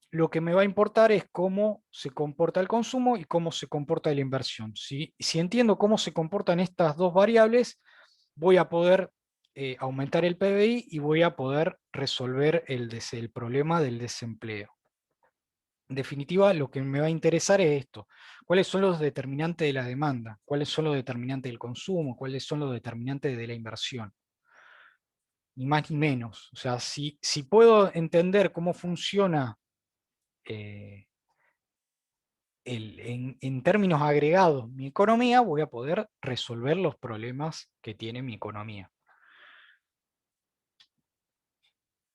lo que me va a importar es cómo se comporta el consumo y cómo se comporta la inversión. Si entiendo cómo se comportan estas dos variables, voy a poder aumentar el PBI y voy a poder resolver el problema del desempleo. En definitiva, lo que me va a interesar es esto. ¿Cuáles son los determinantes de la demanda? ¿Cuáles son los determinantes del consumo? ¿Cuáles son los determinantes de la inversión? Ni más ni menos. O sea, si puedo entender cómo funciona en términos agregados mi economía, voy a poder resolver los problemas que tiene mi economía.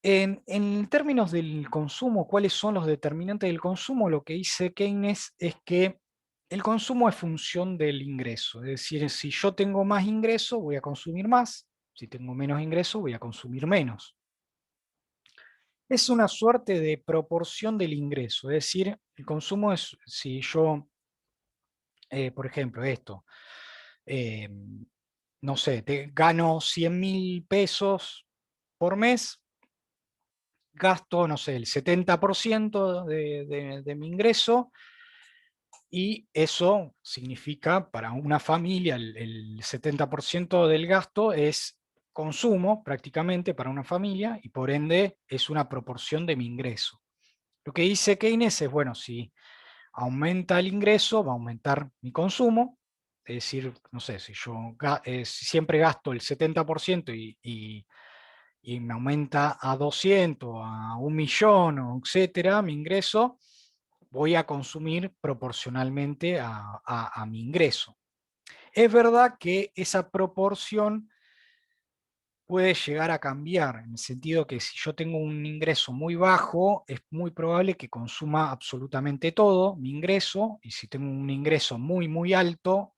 En términos del consumo, ¿cuáles son los determinantes del consumo? Lo que dice Keynes es que el consumo es función del ingreso. Es decir, si yo tengo más ingreso, voy a consumir más. Si tengo menos ingreso, voy a consumir menos. Es una suerte de proporción del ingreso. Es decir, el consumo es, si yo, por ejemplo, esto, eh, no sé, gano 100.000 pesos por mes, gasto, no sé, el 70% de mi ingreso, y eso significa para una familia, el 70% del gasto es consumo prácticamente para una familia, y por ende es una proporción de mi ingreso. Lo que dice Keynes es, bueno, si aumenta el ingreso, va a aumentar mi consumo. Es decir, no sé, si yo siempre gasto el 70% y me aumenta a 200, a 1.000.000, o etcétera, mi ingreso, voy a consumir proporcionalmente a mi ingreso. Es verdad que esa proporción puede llegar a cambiar, en el sentido que si yo tengo un ingreso muy bajo, es muy probable que consuma absolutamente todo mi ingreso, y si tengo un ingreso muy, muy alto,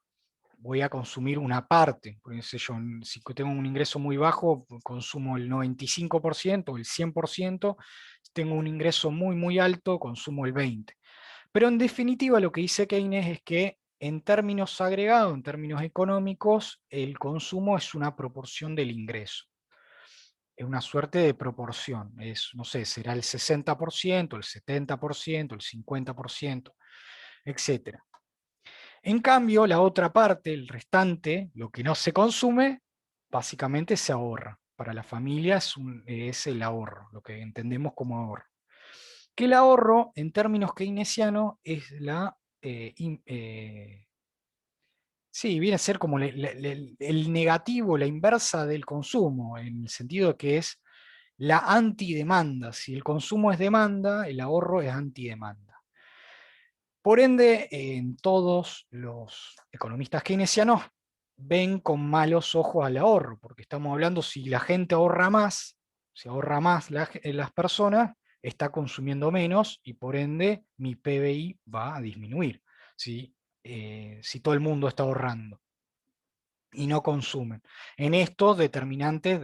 voy a consumir una parte. Por eso yo, si tengo un ingreso muy bajo, consumo el 95%, el 100%, si tengo un ingreso muy, muy alto, consumo el 20%. Pero en definitiva lo que dice Keynes es que en términos agregados, en términos económicos, el consumo es una proporción del ingreso. Es una suerte de proporción. No sé, será el 60%, el 70%, el 50%, etc. En cambio, la otra parte, el restante, lo que no se consume, básicamente se ahorra. Para la familia es el ahorro, lo que entendemos como ahorro. Que el ahorro, en términos keynesianos, es sí, viene a ser como el negativo, la inversa del consumo, en el sentido de que es la antidemanda. Si el consumo es demanda, el ahorro es antidemanda. Por ende, en todos los economistas keynesianos ven con malos ojos al ahorro, porque estamos hablando si la gente ahorra más, si ahorra más las personas, está consumiendo menos y por ende mi PBI va a disminuir. Si todo el mundo está ahorrando y no consumen. En estos determinantes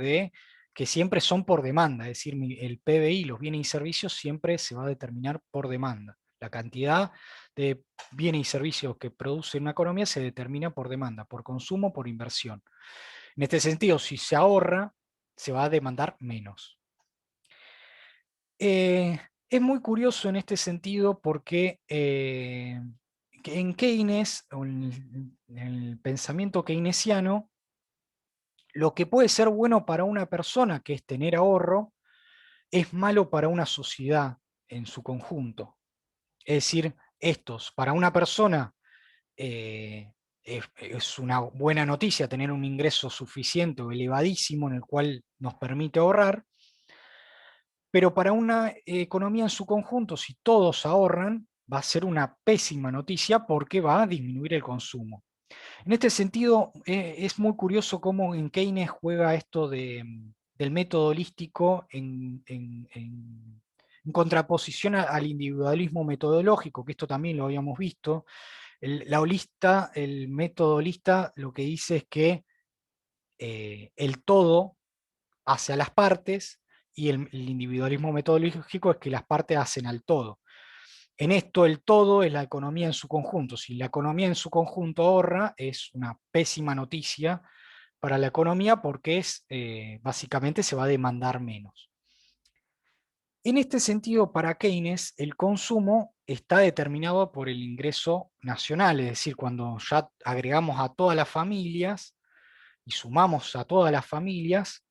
que siempre son por demanda, es decir, el PBI, los bienes y servicios, siempre se va a determinar por demanda. La cantidad de bienes y servicios que produce una economía se determina por demanda, por consumo, por inversión. En este sentido, si se ahorra, se va a demandar menos. Es muy curioso en este sentido porque que en Keynes, o en el pensamiento keynesiano, lo que puede ser bueno para una persona, que es tener ahorro, es malo para una sociedad en su conjunto. Es decir, para una persona es una buena noticia tener un ingreso suficiente o elevadísimo en el cual nos permite ahorrar, pero para una economía en su conjunto, si todos ahorran, va a ser una pésima noticia porque va a disminuir el consumo. En este sentido, es muy curioso cómo en Keynes juega esto del método holístico en contraposición al individualismo metodológico, que esto también lo habíamos visto. El método holista lo que dice es que el todo hace a las partes y el individualismo metodológico es que las partes hacen al todo. En esto el todo es la economía en su conjunto. Si la economía en su conjunto ahorra, es una pésima noticia para la economía porque básicamente se va a demandar menos. En este sentido, para Keynes, el consumo está determinado por el ingreso nacional, es decir, cuando ya agregamos a todas las familias y sumamos a todas las familias,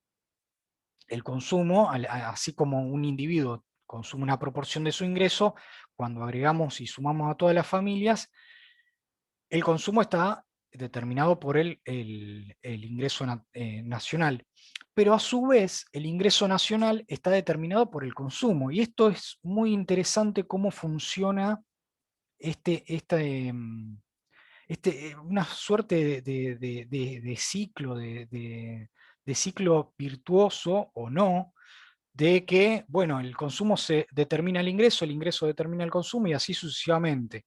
el consumo, así como un individuo consume una proporción de su ingreso, cuando agregamos y sumamos a todas las familias, el consumo está determinado por el ingreso nacional. Pero a su vez, el ingreso nacional está determinado por el consumo. Y esto es muy interesante cómo funciona una suerte de ciclo, de ciclo virtuoso o no, de que, bueno, el consumo se determina el ingreso determina el consumo y así sucesivamente.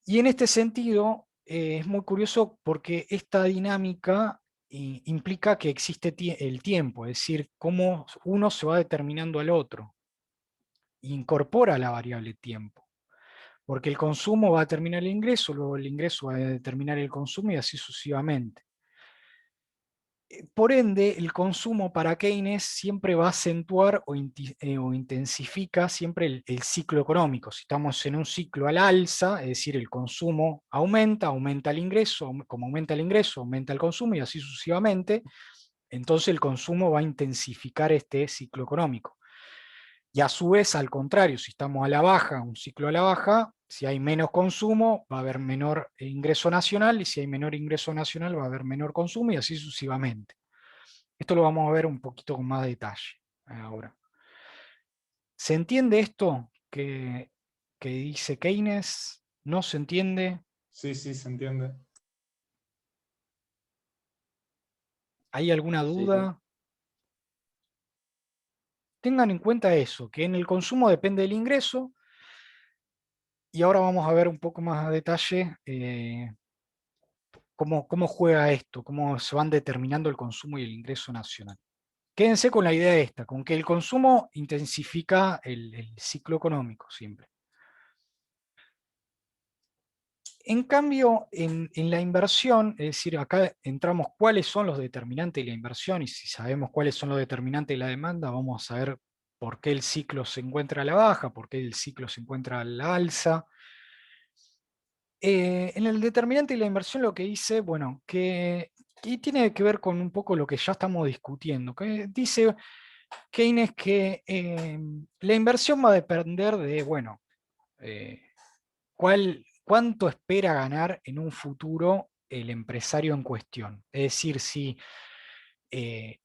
Y en este sentido, es muy curioso porque esta dinámica implica que existe el tiempo, es decir, cómo uno se va determinando al otro, incorpora la variable tiempo, porque el consumo va a determinar el ingreso, luego el ingreso va a determinar el consumo y así sucesivamente. Por ende, el consumo para Keynes siempre va a acentuar o intensifica siempre el ciclo económico. Si estamos en un ciclo al alza, es decir, el consumo aumenta el ingreso, como aumenta el ingreso, aumenta el consumo y así sucesivamente, entonces el consumo va a intensificar este ciclo económico. Y a su vez, al contrario, si estamos a la baja, un ciclo a la baja, si hay menos consumo, va a haber menor ingreso nacional, y si hay menor ingreso nacional, va a haber menor consumo, y así sucesivamente. Esto lo vamos a ver un poquito con más detalle ahora. ¿Se entiende esto que dice Keynes? ¿No se entiende? Sí, sí, se entiende. ¿Hay alguna Sí. duda? Tengan en cuenta eso, que en el consumo depende del ingreso, y ahora vamos a ver un poco más a detalle cómo juega esto, cómo se van determinando el consumo y el ingreso nacional. Quédense con la idea esta, con que el consumo intensifica el ciclo económico siempre. En cambio, en la inversión, es decir, acá entramos cuáles son los determinantes de la inversión, y si sabemos cuáles son los determinantes de la demanda, vamos a saber por qué el ciclo se encuentra a la baja, por qué el ciclo se encuentra a la alza. En el determinante de la inversión lo que dice, bueno, y tiene que ver con un poco lo que ya estamos discutiendo, que dice Keynes que la inversión va a depender de, bueno, eh, cuánto espera ganar en un futuro el empresario en cuestión. Es decir, eh,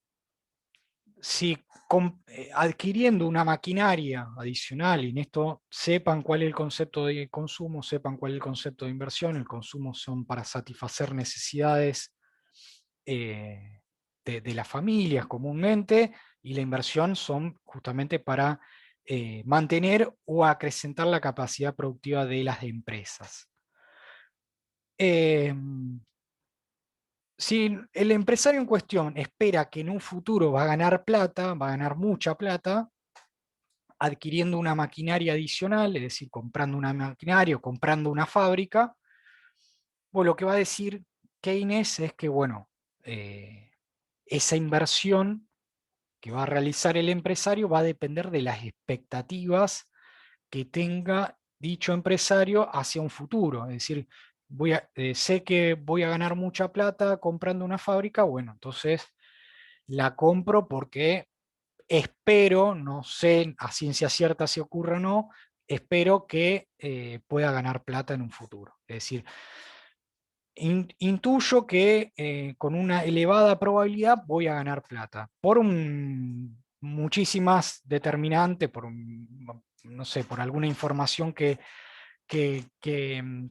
si adquiriendo una maquinaria adicional, y en esto sepan cuál es el concepto de consumo, sepan cuál es el concepto de inversión. El consumo son para satisfacer necesidades de las familias comúnmente, y la inversión son justamente para mantener o acrecentar la capacidad productiva de las empresas. Si el empresario en cuestión espera que en un futuro va a ganar plata, va a ganar mucha plata, adquiriendo una maquinaria adicional, es decir, comprando una maquinaria o comprando una fábrica, bueno, lo que va a decir Keynes es que, bueno, esa inversión que va a realizar el empresario va a depender de las expectativas que tenga dicho empresario hacia un futuro. Es decir, sé que voy a ganar mucha plata comprando una fábrica, bueno, entonces la compro porque espero, no sé a ciencia cierta si ocurre o no, espero que pueda ganar plata en un futuro. Es decir, intuyo que con una elevada probabilidad voy a ganar plata, por muchísimas determinantes, no sé, por alguna información que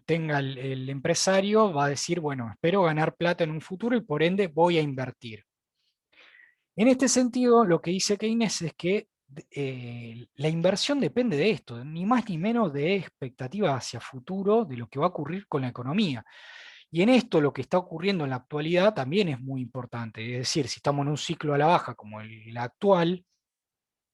tenga el empresario, va a decir, bueno, espero ganar plata en un futuro y por ende voy a invertir. En este sentido, lo que dice Keynes es que la inversión depende de esto, ni más ni menos de expectativas hacia futuro de lo que va a ocurrir con la economía. Y en esto lo que está ocurriendo en la actualidad también es muy importante. Es decir, si estamos en un ciclo a la baja como el actual,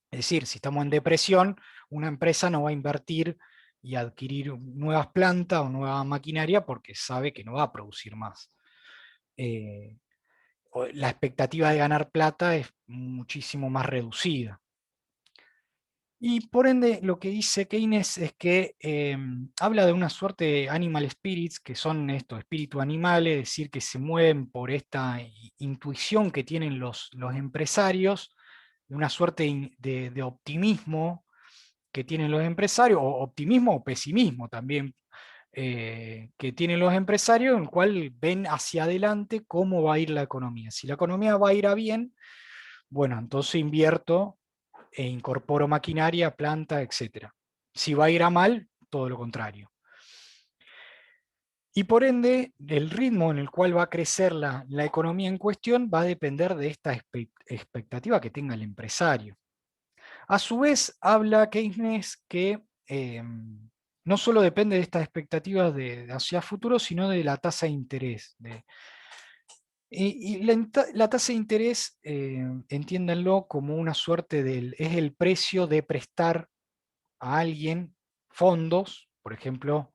es decir, si estamos en depresión, una empresa no va a invertir y adquirir nuevas plantas o nueva maquinaria porque sabe que no va a producir más. La expectativa de ganar plata es muchísimo más reducida. Y por ende, lo que dice Keynes es que habla de una suerte de animal spirits, que son estos espíritus animales, es decir, que se mueven por esta intuición que tienen los empresarios, de una suerte de optimismo que tienen los empresarios, o optimismo o pesimismo también, que tienen los empresarios, en el cual ven hacia adelante cómo va a ir la economía. Si la economía va a ir a bien, bueno, entonces invierto e incorporo maquinaria, planta, etc. Si va a ir a mal, todo lo contrario. Y por ende, el ritmo en el cual va a crecer la economía en cuestión va a depender de esta expectativa que tenga el empresario. A su vez, habla Keynes que no solo depende de estas expectativas hacia futuro, sino de la tasa de interés. Y la tasa de interés, entiéndanlo como una suerte es el precio de prestar a alguien fondos, por ejemplo,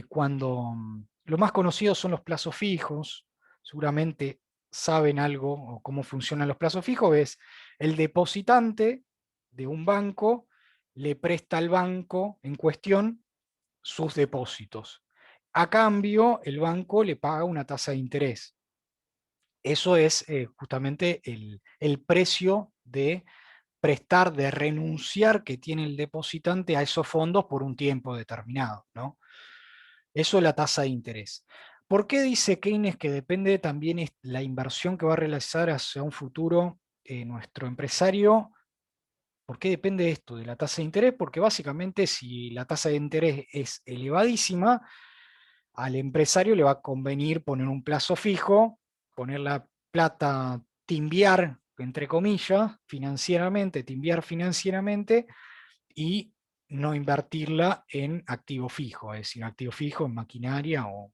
cuando lo más conocido son los plazos fijos, seguramente saben algo o cómo funcionan los plazos fijos, es el depositante de un banco le presta al banco en cuestión sus depósitos. A cambio, el banco le paga una tasa de interés. Eso es justamente el precio de prestar, de renunciar que tiene el depositante a esos fondos por un tiempo determinado, ¿no? Eso es la tasa de interés. ¿Por qué dice Keynes que depende también la inversión que va a realizar hacia un futuro nuestro empresario? ¿Por qué depende esto de la tasa de interés? Porque básicamente si la tasa de interés es elevadísima, al empresario le va a convenir poner un plazo fijo, poner la plata, timbiar, entre comillas, financieramente, timbiar financieramente y no invertirla en activo fijo, es decir, activo fijo en maquinaria o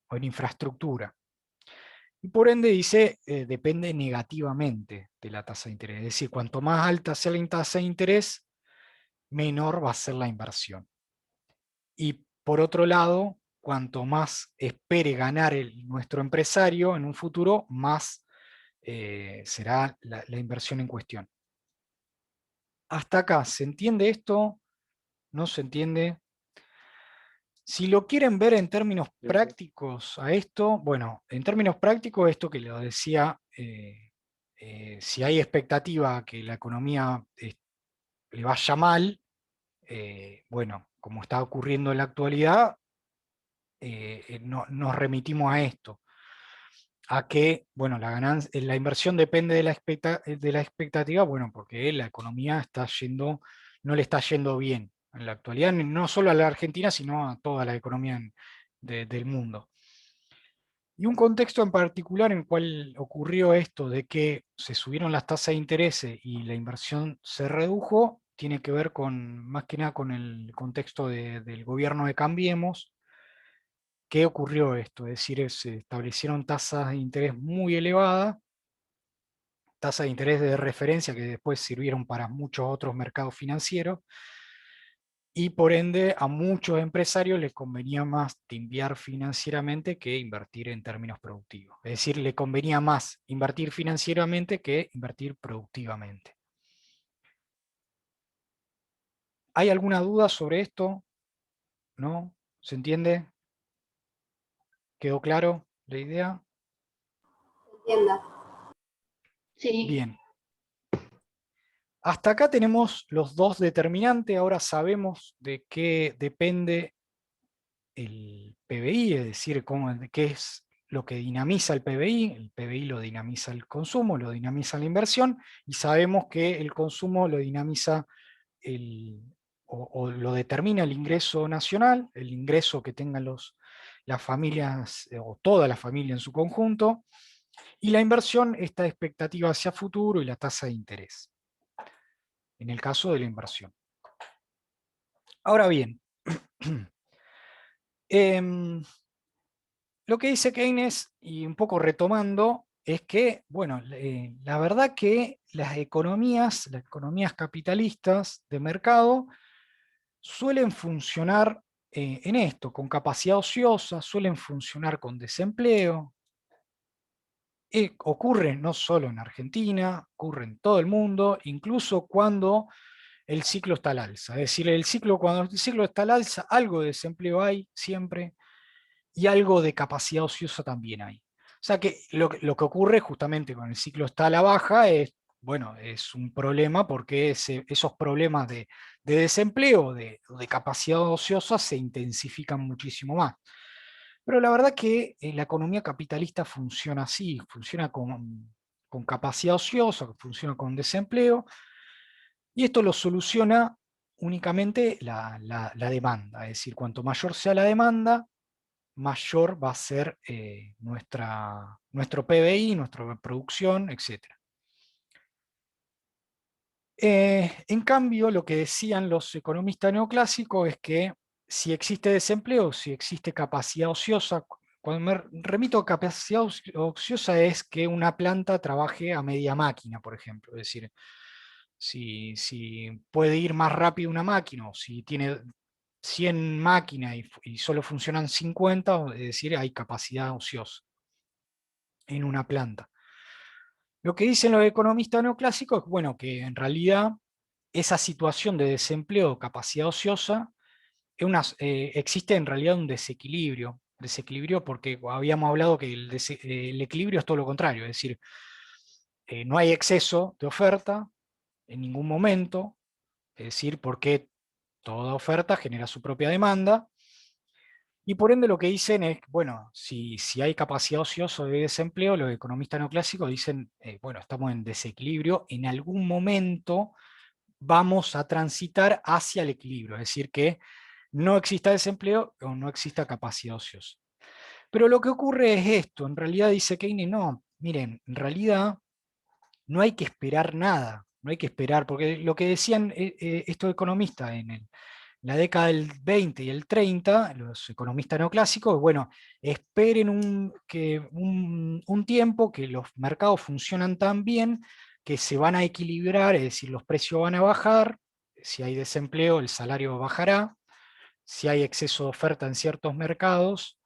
en infraestructura. Y por ende dice, depende negativamente de la tasa de interés. Es decir, cuanto más alta sea la tasa de interés, menor va a ser la inversión. Y por otro lado, cuanto más espere ganar nuestro empresario en un futuro, más será la inversión en cuestión. Hasta acá, ¿se entiende esto? ¿No se entiende? Si lo quieren ver en términos prácticos a esto, bueno, en términos prácticos, esto que les decía, si hay expectativa que la economía le vaya mal, bueno, como está ocurriendo en la actualidad, nos remitimos a esto, a que, bueno, la inversión depende de la expectativa, bueno, porque la economía no le está yendo bien en la actualidad, no solo a la Argentina, sino a toda la economía del mundo. Y un contexto en particular en el cual ocurrió esto de que se subieron las tasas de interés y la inversión se redujo, tiene que ver más que nada con el contexto del gobierno de Cambiemos. ¿Qué ocurrió esto? Es decir, se establecieron tasas de interés muy elevadas, tasas de interés de referencia que después sirvieron para muchos otros mercados financieros, y por ende a muchos empresarios les convenía más timbiar financieramente que invertir en términos productivos. Es decir, le convenía más invertir financieramente que invertir productivamente. ¿Hay alguna duda sobre esto? ¿No? ¿Se entiende? ¿Quedó claro la idea? Entiendo. Sí, Bien. Hasta acá tenemos los dos determinantes. Ahora sabemos de qué depende el PBI, es decir, qué es lo que dinamiza el PBI. El PBI lo dinamiza el consumo, lo dinamiza la inversión, y sabemos que el consumo lo dinamiza o lo determina el ingreso nacional, el ingreso que tengan las familias o toda la familia en su conjunto, y la inversión, esta expectativa hacia futuro y la tasa de interés, en el caso de la inversión. Ahora bien, lo que dice Keynes, y un poco retomando, es que, bueno, la verdad que las economías capitalistas de mercado suelen funcionar en esto, con capacidad ociosa, suelen funcionar con desempleo. Ocurre no solo en Argentina, ocurre en todo el mundo, incluso cuando el ciclo está al alza. Es decir, cuando el ciclo está al alza, algo de desempleo hay siempre, y algo de capacidad ociosa también hay. O sea que lo que ocurre justamente con el ciclo está a la baja es, bueno, es un problema porque esos problemas de desempleo, de capacidad ociosa se intensifican muchísimo más. Pero la verdad que la economía capitalista funciona así, funciona con capacidad ociosa, funciona con desempleo, y esto lo soluciona únicamente la demanda. Es decir, cuanto mayor sea la demanda, mayor va a ser nuestro PBI, nuestra producción, etc. En cambio, lo que decían los economistas neoclásicos es que si existe desempleo, si existe capacidad ociosa, cuando me remito a capacidad ociosa es que una planta trabaje a media máquina, por ejemplo. Es decir, si puede ir más rápido una máquina, o si tiene 100 máquinas y solo funcionan 50, es decir, hay capacidad ociosa en una planta. Lo que dicen los economistas neoclásicos es, bueno, que en realidad esa situación de desempleo o capacidad ociosa existe en realidad un desequilibrio porque habíamos hablado que el equilibrio es todo lo contrario, es decir, no hay exceso de oferta en ningún momento, es decir, porque toda oferta genera su propia demanda, y por ende lo que dicen es, bueno, si hay capacidad ociosa de desempleo, los economistas neoclásicos dicen, bueno, estamos en desequilibrio, en algún momento vamos a transitar hacia el equilibrio, es decir, que no exista desempleo o no exista capacidad ociosa. Pero lo que ocurre es esto, en realidad dice Keynes, no, miren, en realidad no hay que esperar nada, no hay que esperar, porque lo que decían estos economistas en la década del 20 y el 30, los economistas neoclásicos, bueno, esperen un tiempo que los mercados funcionan tan bien que se van a equilibrar, es decir, los precios van a bajar, si hay desempleo el salario bajará, si hay exceso de oferta en ciertos mercados,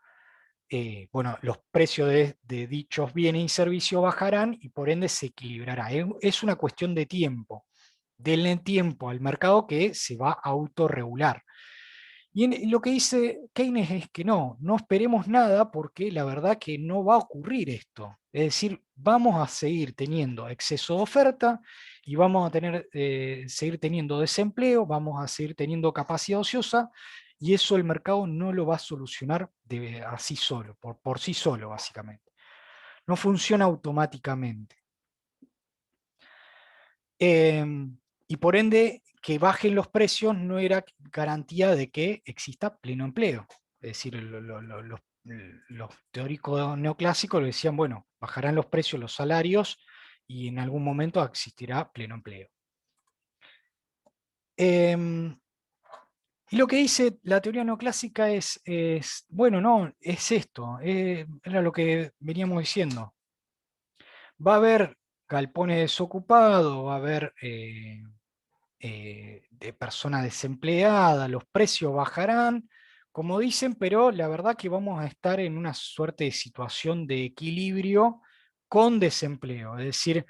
bueno, los precios de dichos bienes y servicios bajarán y por ende se equilibrará. Es una cuestión de tiempo. Denle tiempo al mercado que se va a autorregular. Y lo que dice Keynes es que no esperemos nada porque la verdad que no va a ocurrir esto. Es decir, vamos a seguir teniendo exceso de oferta y vamos a seguir teniendo desempleo, vamos a seguir teniendo capacidad ociosa, y eso el mercado no lo va a solucionar así solo, por sí solo básicamente. No funciona automáticamente. Y por ende, que bajen los precios no era garantía de que exista pleno empleo. Es decir, los teóricos neoclásicos le decían, bueno, bajarán los precios, los salarios, y en algún momento existirá pleno empleo. Y lo que dice la teoría neoclásica es bueno, no, es esto, era lo que veníamos diciendo. Va a haber galpones desocupados, va a haber de persona desempleada, los precios bajarán, como dicen, pero la verdad que vamos a estar en una suerte de situación de equilibrio con desempleo, es decir,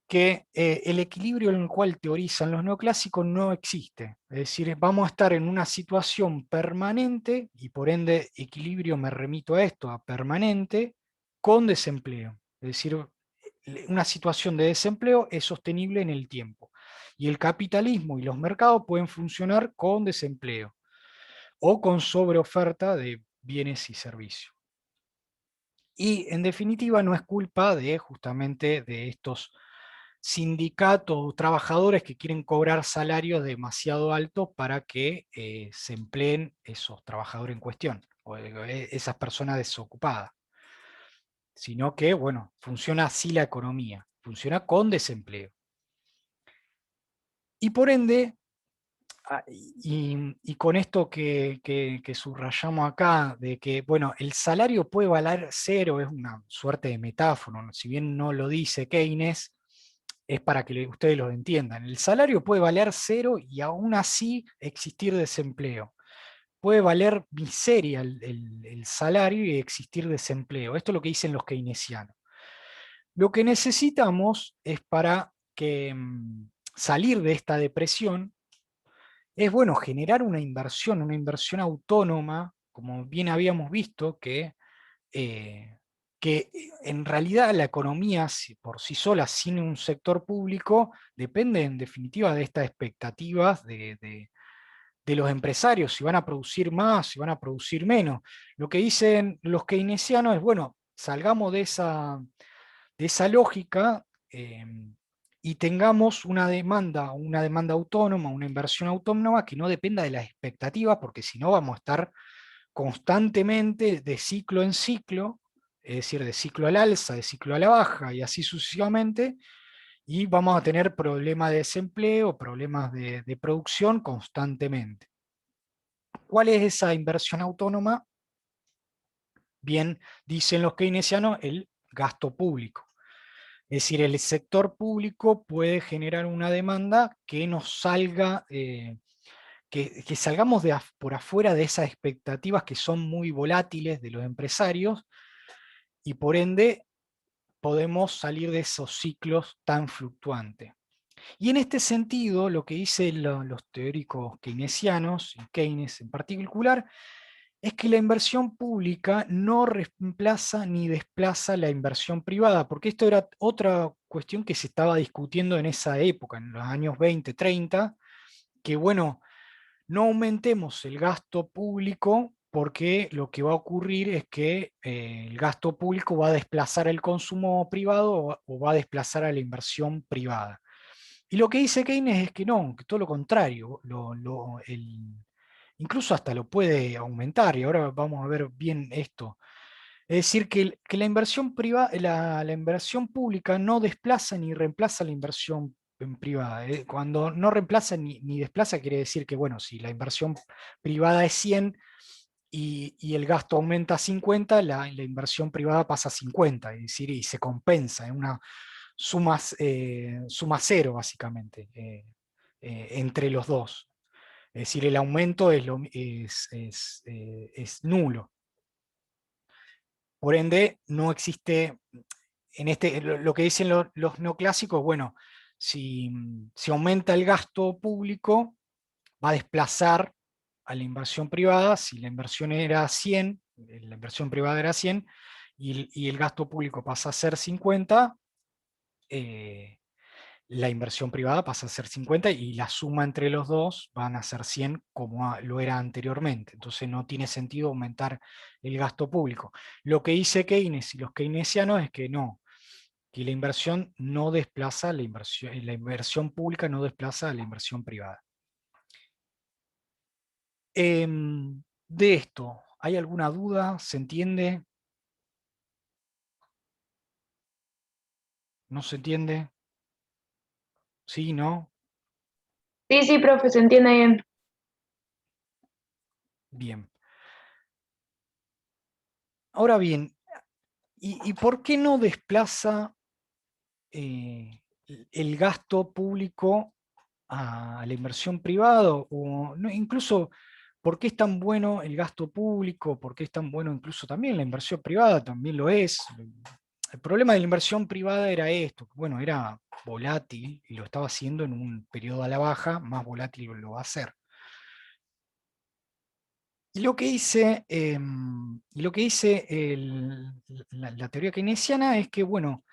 que el equilibrio en el cual teorizan los neoclásicos no existe. Es decir, vamos a estar en una situación permanente, y por ende equilibrio me remito a esto, a permanente, con desempleo. Es decir, una situación de desempleo es sostenible en el tiempo. Y el capitalismo y los mercados pueden funcionar con desempleo o con sobreoferta de bienes y servicios. Y en definitiva no es culpa de justamente de estos sindicatos, trabajadores que quieren cobrar salarios demasiado altos para que se empleen esos trabajadores en cuestión, o esas personas desocupadas. Sino que, bueno, funciona así la economía, funciona con desempleo. Y por ende, y con esto que subrayamos acá, de que, bueno, el salario puede valer cero, es una suerte de metáfora, ¿no? Si bien no lo dice Keynes, es para que ustedes lo entiendan. El salario puede valer cero y aún así existir desempleo. Puede valer miseria el salario y existir desempleo. Esto es lo que dicen los keynesianos. Lo que necesitamos es para que salir de esta depresión, es bueno generar una inversión autónoma, como bien habíamos visto, que en realidad la economía por sí sola, sin un sector público, depende en definitiva de estas expectativas de los empresarios, si van a producir más, si van a producir menos. Lo que dicen los keynesianos es, bueno, salgamos de esa lógica, y tengamos una demanda autónoma, una inversión autónoma que no dependa de las expectativas, porque si no vamos a estar constantemente de ciclo en ciclo, es decir, de ciclo al alza, de ciclo a la baja, y así sucesivamente, y vamos a tener problemas de desempleo, problemas de producción constantemente. ¿Cuál es esa inversión autónoma? Bien, dicen los keynesianos, el gasto público. Es decir, el sector público puede generar una demanda que nos salga, que salgamos por afuera de esas expectativas que son muy volátiles de los empresarios, y por ende podemos salir de esos ciclos tan fluctuantes. Y en este sentido, lo que dicen los teóricos keynesianos, y Keynes en particular, es que la inversión pública no reemplaza ni desplaza la inversión privada, porque esto era otra cuestión que se estaba discutiendo en esa época, en los años 20, 30, que bueno, no aumentemos el gasto público porque lo que va a ocurrir es que el gasto público va a desplazar el consumo privado o va a desplazar a la inversión privada. Y lo que dice Keynes es que no, que todo lo contrario, incluso hasta lo puede aumentar, y ahora vamos a ver bien esto. Es decir, que la inversión la inversión pública no desplaza ni reemplaza la inversión privada. Cuando no reemplaza ni desplaza, quiere decir que, bueno, si la inversión privada es 100 y el gasto aumenta a 50, la inversión privada pasa a 50, es decir, y se compensa, en una suma cero, básicamente, entre los dos. Es decir, el aumento es nulo. Por ende, no existe, lo que dicen los neoclásicos, bueno, si aumenta el gasto público, va a desplazar a la inversión privada. Si la inversión era 100, la inversión privada era 100, y el gasto público pasa a ser 50, la inversión privada pasa a ser 50 y la suma entre los dos van a ser 100 como lo era anteriormente. Entonces no tiene sentido aumentar el gasto público. Lo que dice Keynes y los keynesianos es que no, que la inversión no desplaza la inversión pública no desplaza a la inversión privada. De esto, ¿hay alguna duda? ¿Se entiende? ¿No se entiende? ¿Sí? ¿No? Sí, sí, profe, se entiende bien. Bien. Ahora bien, ¿y por qué no desplaza el gasto público a la inversión privada, o incluso por qué es tan bueno el gasto público, por qué es tan bueno incluso también la inversión privada, también lo es. El problema de la inversión privada era esto, bueno, era volátil y lo estaba haciendo en un periodo a la baja, más volátil lo va a hacer. Y lo que dice, la teoría keynesiana es que, bueno,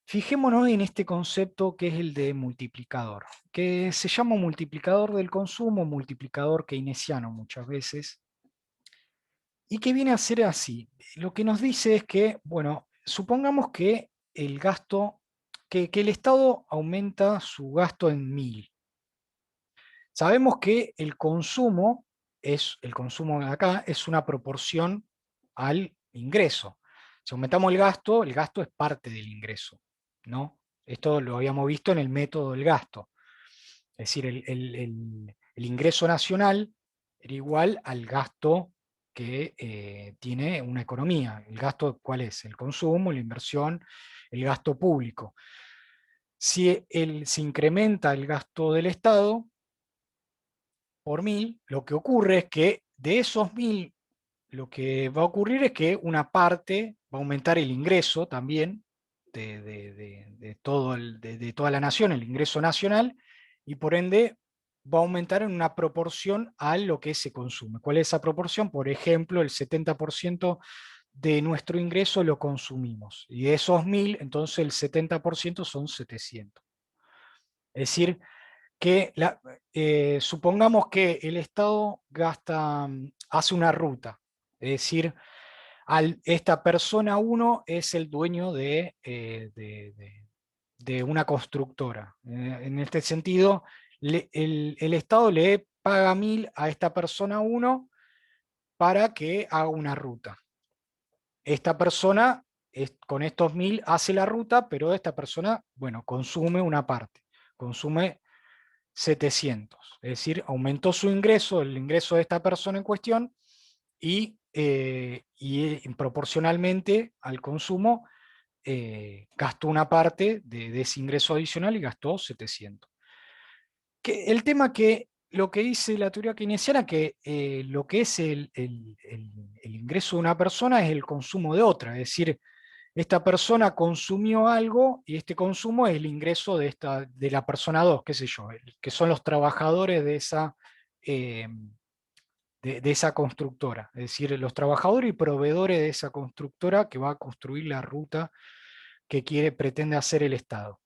fijémonos en este concepto que es el de multiplicador, que se llama multiplicador del consumo, multiplicador keynesiano muchas veces, y que viene a ser así. Lo que nos dice es que, bueno, supongamos que el gasto, que el Estado aumenta su gasto en 1000. Sabemos que el consumo de acá es una proporción al ingreso. Si aumentamos el gasto es parte del ingreso, ¿no? Esto lo habíamos visto en el método del gasto. Es decir, el ingreso nacional era igual al gasto que tiene una economía. ¿El gasto cuál es? El consumo, la inversión, el gasto público. Si se incrementa el gasto del Estado por 1000, lo que ocurre es que de esos 1000, lo que va a ocurrir es que una parte va a aumentar el ingreso también de toda la nación, el ingreso nacional, y por ende va a aumentar en una proporción a lo que se consume. ¿Cuál es esa proporción? Por ejemplo, el 70% de nuestro ingreso lo consumimos, y de esos 1000, entonces el 70% son 700. Es decir, que supongamos que el Estado hace una ruta, es decir, esta persona 1 es el dueño de una constructora. En este sentido, el Estado le paga 1000 a esta persona 1 para que haga una ruta. Esta persona con estos 1000 hace la ruta, pero esta persona, bueno, consume una parte, consume 700, es decir, aumentó su ingreso, el ingreso de esta persona en cuestión, y proporcionalmente al consumo gastó una parte de ese ingreso adicional y gastó 700. El tema que lo que dice la teoría keynesiana, que lo que es el ingreso de una persona es el consumo de otra, es decir, esta persona consumió algo y este consumo es el ingreso de la persona 2, qué sé yo, que son los trabajadores eh, de esa constructora, es decir, los trabajadores y proveedores de esa constructora que va a construir la ruta que pretende hacer el Estado.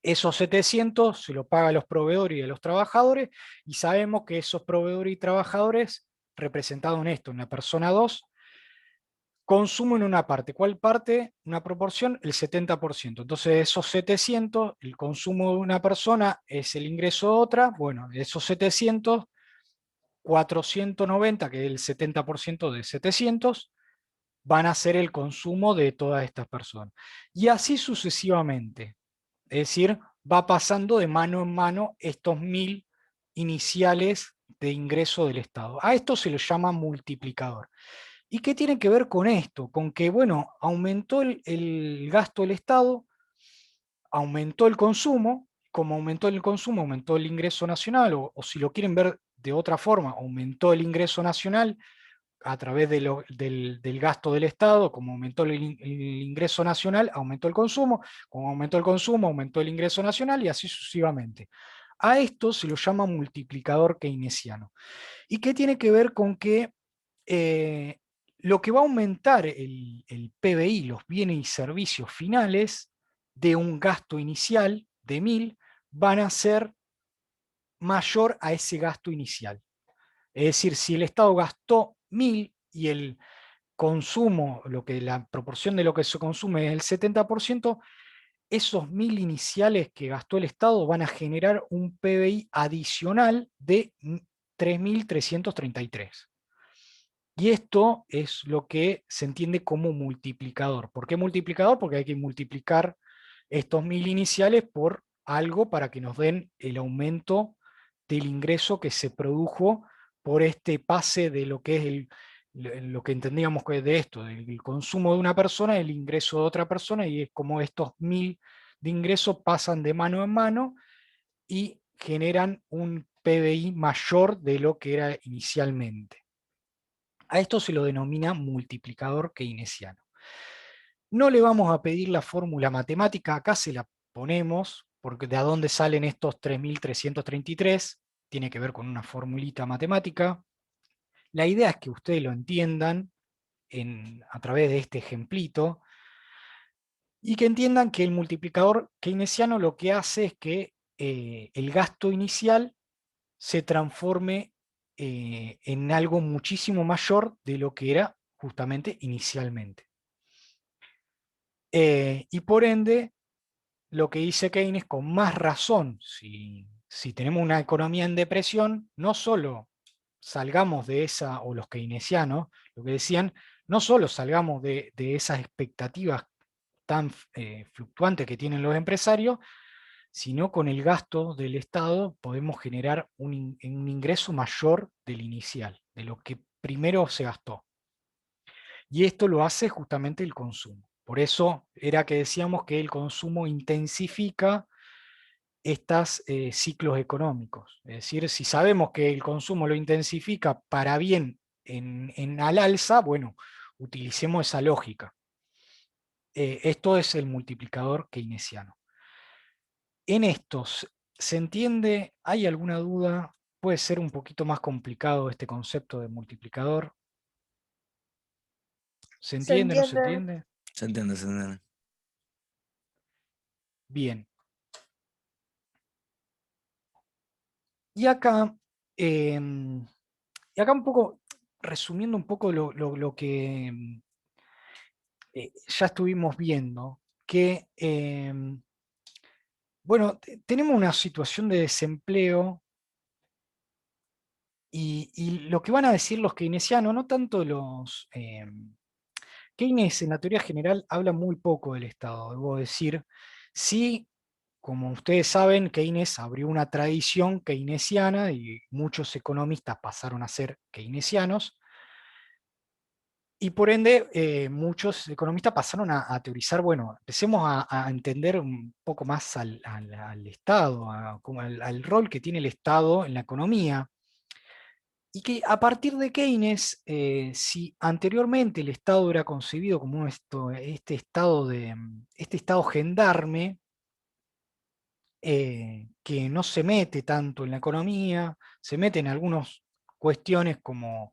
Esos 700 se lo paga a los proveedores y a los trabajadores, y sabemos que esos proveedores y trabajadores, representados en esto, en la persona 2, consumen una parte. ¿Cuál parte? Una proporción, el 70%. Entonces, esos 700, el consumo de una persona es el ingreso de otra. Bueno, de esos 700, 490, que es el 70% de 700, van a ser el consumo de todas estas personas. Y así sucesivamente. Es decir, va pasando de mano en mano estos 1000 iniciales de ingreso del Estado. A esto se lo llama multiplicador. ¿Y qué tiene que ver con esto? Con que, bueno, aumentó el gasto del Estado, aumentó el consumo, como aumentó el consumo, aumentó el ingreso nacional, o si lo quieren ver de otra forma, aumentó el ingreso nacional a través del gasto del Estado, como aumentó el ingreso nacional, aumentó el consumo, como aumentó el consumo, aumentó el ingreso nacional, y así sucesivamente. A esto se lo llama multiplicador keynesiano. ¿Y qué tiene que ver con que lo que va a aumentar el PBI, los bienes y servicios finales, de un gasto inicial de 1000, van a ser mayor a ese gasto inicial? Es decir, si el Estado gastó 1000 y el consumo, la proporción de lo que se consume es el 70%, esos 1000 iniciales que gastó el Estado van a generar un PBI adicional de 3333. Y esto es lo que se entiende como multiplicador. ¿Por qué multiplicador? Porque hay que multiplicar estos 1000 iniciales por algo para que nos den el aumento del ingreso que se produjo por este pase de lo que es lo que entendíamos que de esto, del consumo de una persona, el ingreso de otra persona, y es como estos 1000 de ingresos pasan de mano en mano, y generan un PBI mayor de lo que era inicialmente. A esto se lo denomina multiplicador keynesiano. No le vamos a pedir la fórmula matemática, acá se la ponemos, porque de a dónde salen estos 3.333, tiene que ver con una formulita matemática. La idea es que ustedes lo entiendan a través de este ejemplito, y que entiendan que el multiplicador keynesiano lo que hace es que el gasto inicial se transforme en algo muchísimo mayor de lo que era justamente inicialmente. Y por ende, lo que dice Keynes con más razón, si tenemos una economía en depresión, no solo salgamos de esa, o los keynesianos, lo que decían, no solo salgamos de esas expectativas tan fluctuantes que tienen los empresarios, sino con el gasto del Estado podemos generar un ingreso mayor del inicial, de lo que primero se gastó. Y esto lo hace justamente el consumo. Por eso era que decíamos que el consumo intensifica estos ciclos económicos. Es decir, si sabemos que el consumo lo intensifica para bien al alza, bueno, utilicemos esa lógica. Esto es el multiplicador keynesiano. En estos, ¿se entiende? ¿Hay alguna duda? ¿Puede ser un poquito más complicado este concepto de multiplicador? ¿Se entiende? ¿No se entiende? Se entiende, se entiende. Bien. Y acá, un poco, resumiendo un poco lo que ya estuvimos viendo, que, bueno, tenemos una situación de desempleo y lo que van a decir los keynesianos, no tanto los... Keynes en la teoría general habla muy poco del Estado, debo decir. Sí, como ustedes saben, Keynes abrió una tradición keynesiana y muchos economistas pasaron a ser keynesianos, y por ende muchos economistas pasaron a teorizar, bueno, empecemos a entender un poco más al Estado, como al rol que tiene el Estado en la economía. Y que a partir de Keynes, si anteriormente el Estado era concebido como este estado gendarme, que no se mete tanto en la economía, se mete en algunas cuestiones como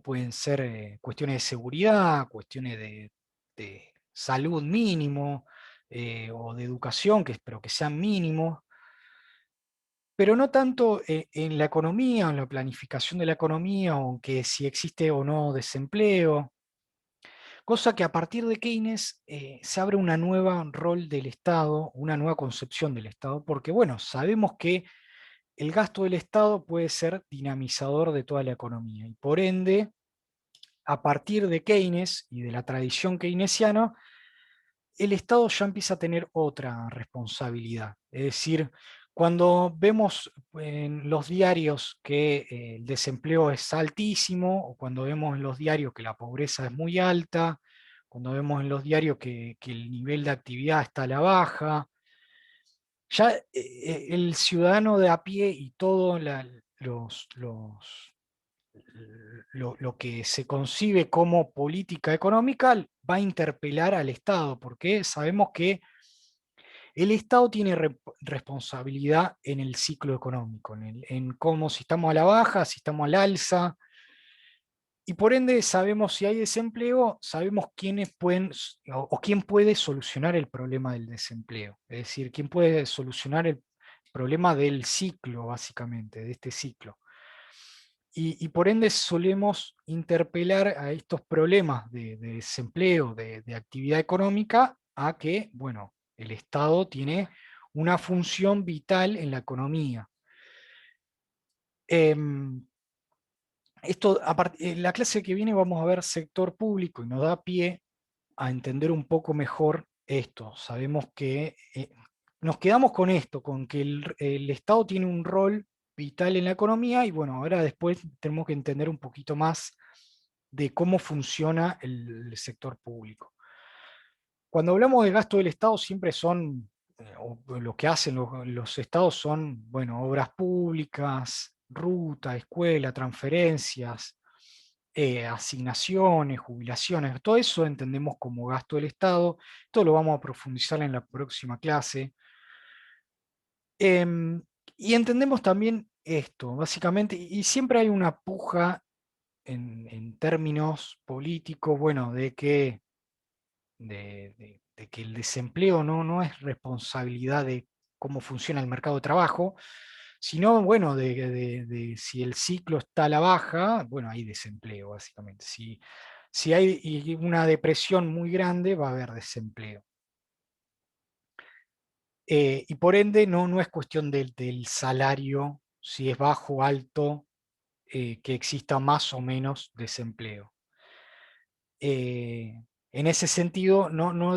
pueden ser cuestiones de seguridad, cuestiones de salud mínimo, o de educación, pero que sean mínimos, pero no tanto en la economía, o en la planificación de la economía, o que si existe o no desempleo, cosa que a partir de Keynes se abre una nueva rol del Estado, una nueva concepción del Estado, porque bueno, sabemos que el gasto del Estado puede ser dinamizador de toda la economía, y por ende, a partir de Keynes y de la tradición keynesiana, el Estado ya empieza a tener otra responsabilidad. Es decir, cuando vemos en los diarios que el desempleo es altísimo, o cuando vemos en los diarios que la pobreza es muy alta, cuando vemos en los diarios que el nivel de actividad está a la baja, ya el ciudadano de a pie y todo lo que se concibe como política económica va a interpelar al Estado, porque sabemos que el Estado tiene responsabilidad en el ciclo económico, en cómo, si estamos a la baja, si estamos al alza, y por ende sabemos si hay desempleo, sabemos quiénes pueden o quién puede solucionar el problema del desempleo, es decir, quién puede solucionar el problema del ciclo, básicamente, de este ciclo. Y por ende solemos interpelar a estos problemas de desempleo, de actividad económica, a que, bueno, el Estado tiene una función vital en la economía. En la clase que viene vamos a ver sector público y nos da pie a entender un poco mejor esto. Sabemos que nos quedamos con esto, con que el Estado tiene un rol vital en la economía, y bueno, ahora después tenemos que entender un poquito más de cómo funciona el sector público. Cuando hablamos de gasto del Estado siempre son o lo que hacen los estados son, bueno, obras públicas, ruta, escuela, transferencias, asignaciones, jubilaciones, todo eso entendemos como gasto del Estado. Esto lo vamos a profundizar en la próxima clase. Y entendemos también esto, básicamente, y siempre hay una puja en términos políticos, bueno, de que el desempleo no es responsabilidad de cómo funciona el mercado de trabajo, sino, bueno, de si el ciclo está a la baja, bueno, hay desempleo, básicamente. Si hay una depresión muy grande, va a haber desempleo. Y por ende, no es cuestión del salario, si es bajo o alto, que exista más o menos desempleo. En ese sentido, no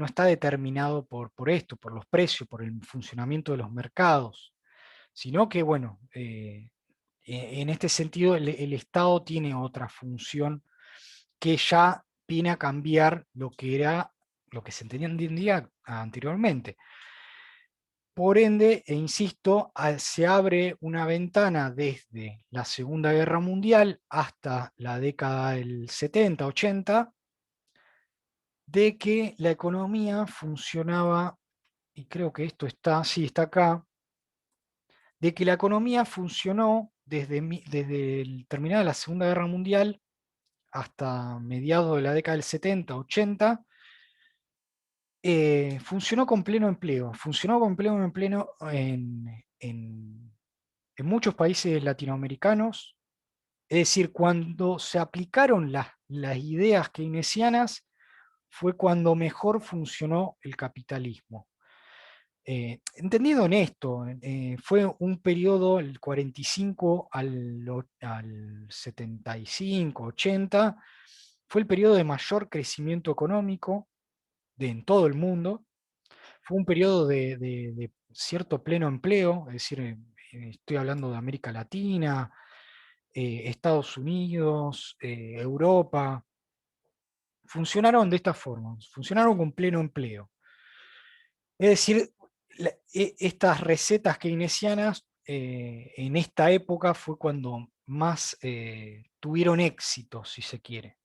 está determinado por esto, por los precios, por el funcionamiento de los mercados, sino que, bueno, en este sentido el Estado tiene otra función que ya viene a cambiar lo que se entendía anteriormente. Por ende, e insisto, se abre una ventana desde la Segunda Guerra Mundial hasta la década del 70, 80, de que la economía funcionaba, y creo que esto está, sí, está acá, de que la economía funcionó desde terminada la Segunda Guerra Mundial hasta mediados de la década del 70, 80, funcionó con pleno empleo. Funcionó con pleno empleo en muchos países latinoamericanos. Es decir, cuando se aplicaron las ideas keynesianas, fue cuando mejor funcionó el capitalismo. Entendido en esto, fue un periodo, el 45 al 75, 80, fue el periodo de mayor crecimiento económico en todo el mundo. Fue un periodo de cierto pleno empleo, es decir, estoy hablando de América Latina, Estados Unidos, Europa. Funcionaron de esta forma, funcionaron con pleno empleo. Es decir, estas recetas keynesianas en esta época fue cuando más tuvieron éxito, si se quiere.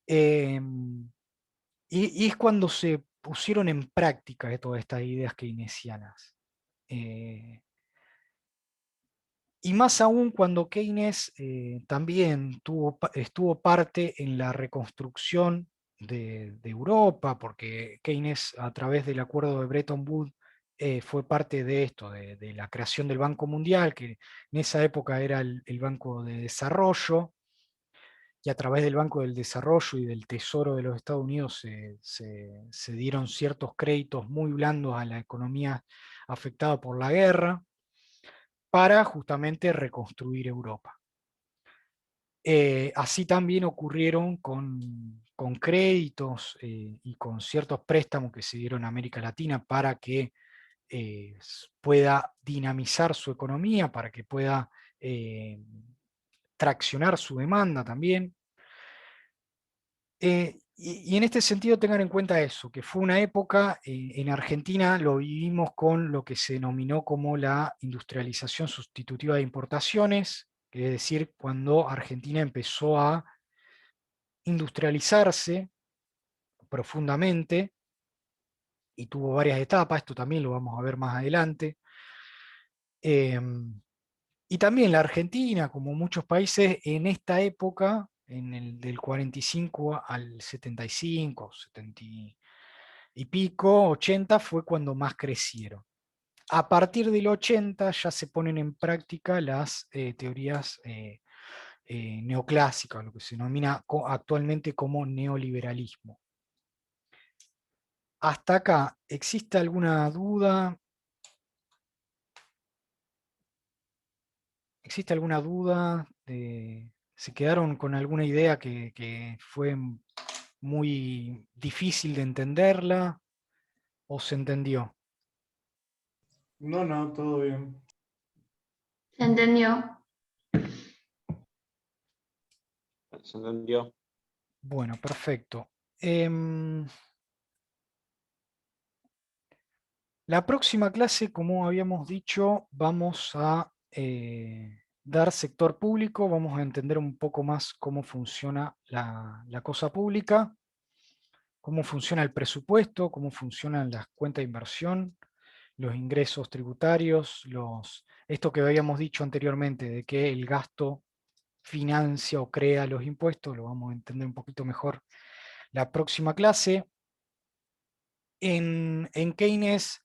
Y es cuando se pusieron en práctica todas estas ideas keynesianas. Y más aún cuando Keynes también estuvo parte en la reconstrucción de Europa, porque Keynes a través del acuerdo de Bretton Woods fue parte de esto, de la creación del Banco Mundial, que en esa época era el Banco de Desarrollo, y a través del Banco del Desarrollo y del Tesoro de los Estados Unidos se dieron ciertos créditos muy blandos a la economía afectada por la guerra, para justamente reconstruir Europa. Así también ocurrieron con créditos y con ciertos préstamos que se dieron a América Latina para que pueda dinamizar su economía, para que pueda traccionar su demanda también. Y en este sentido tengan en cuenta eso, que fue una época, en Argentina lo vivimos con lo que se denominó como la industrialización sustitutiva de importaciones, que es decir, cuando Argentina empezó a industrializarse profundamente, y tuvo varias etapas, esto también lo vamos a ver más adelante. Y también la Argentina, como muchos países, en esta época, del 45 al 75, 70 y pico, 80, fue cuando más crecieron. A partir del 80 ya se ponen en práctica las teorías neoclásicas, lo que se denomina actualmente como neoliberalismo. Hasta acá, ¿existe alguna duda? ¿Existe alguna duda? ¿Se quedaron con alguna idea que fue muy difícil de entenderla? ¿O se entendió? No, todo bien. ¿Se entendió? Se entendió. Bueno, perfecto. La próxima clase, como habíamos dicho, vamos a dar sector público, vamos a entender un poco más cómo funciona la cosa pública, cómo funciona el presupuesto, cómo funcionan las cuentas de inversión, los ingresos tributarios, esto que habíamos dicho anteriormente, de que el gasto financia o crea los impuestos, lo vamos a entender un poquito mejor la próxima clase. En Keynes,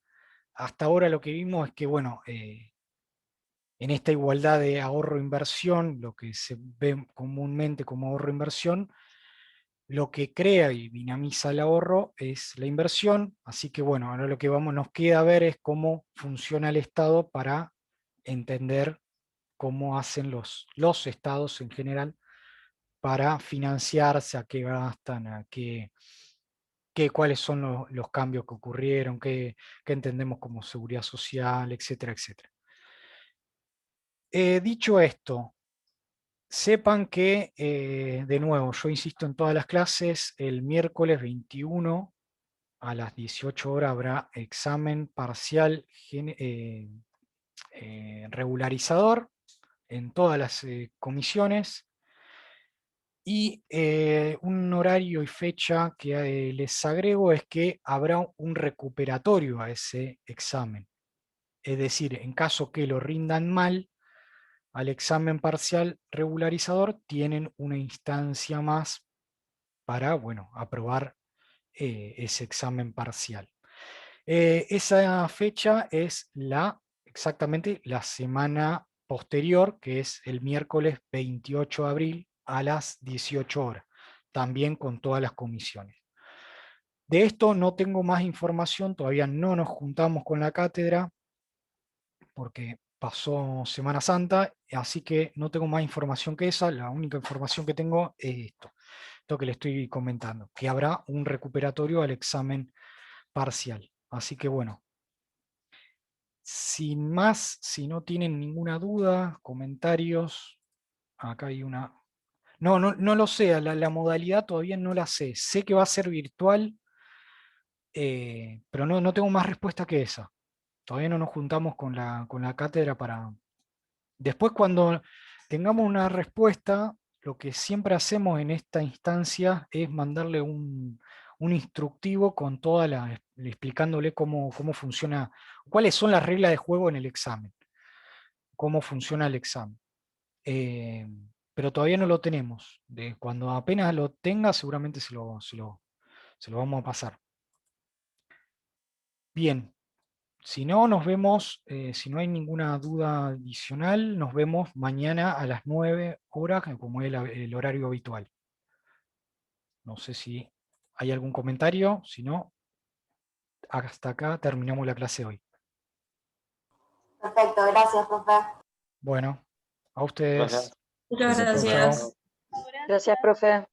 hasta ahora lo que vimos es que, bueno, en esta igualdad de ahorro-inversión, lo que se ve comúnmente como ahorro-inversión, lo que crea y dinamiza el ahorro es la inversión, así que bueno, ahora lo que nos queda ver es cómo funciona el Estado para entender cómo hacen los estados en general para financiarse, a qué gastan, cuáles son los cambios que ocurrieron, qué entendemos como seguridad social, etcétera, etcétera. Dicho esto, sepan que, de nuevo, yo insisto en todas las clases, el miércoles 21 a las 18 horas habrá examen parcial regularizador en todas las comisiones, y un horario y fecha que les agrego es que habrá un recuperatorio a ese examen. Es decir, en caso que lo rindan mal, al examen parcial regularizador tienen una instancia más para, bueno, aprobar ese examen parcial. Esa fecha es exactamente la semana posterior, que es el miércoles 28 de abril a las 18 horas, también con todas las comisiones. De esto no tengo más información, todavía no nos juntamos con la cátedra, porque pasó Semana Santa, así que no tengo más información que esa. La única información que tengo es esto que le estoy comentando, que habrá un recuperatorio al examen parcial. Así que bueno, sin más, si no tienen ninguna duda, comentarios, acá hay una... No lo sé, la modalidad todavía no la sé. Sé que va a ser virtual, pero no tengo más respuesta que esa. Todavía no nos juntamos con la cátedra para... Después, cuando tengamos una respuesta, lo que siempre hacemos en esta instancia es mandarle un instructivo con explicándole cómo funciona, cuáles son las reglas de juego en el examen, cómo funciona el examen. Pero todavía no lo tenemos. Cuando apenas lo tenga, seguramente se lo vamos a pasar. Bien. Si no, nos vemos, si no hay ninguna duda adicional, nos vemos mañana a las 9 horas, como es el horario habitual. No sé si hay algún comentario, si no, hasta acá terminamos la clase hoy. Perfecto, gracias, profe. Bueno, a ustedes. Gracias. Muchas Chau, chau. gracias. Gracias, profe.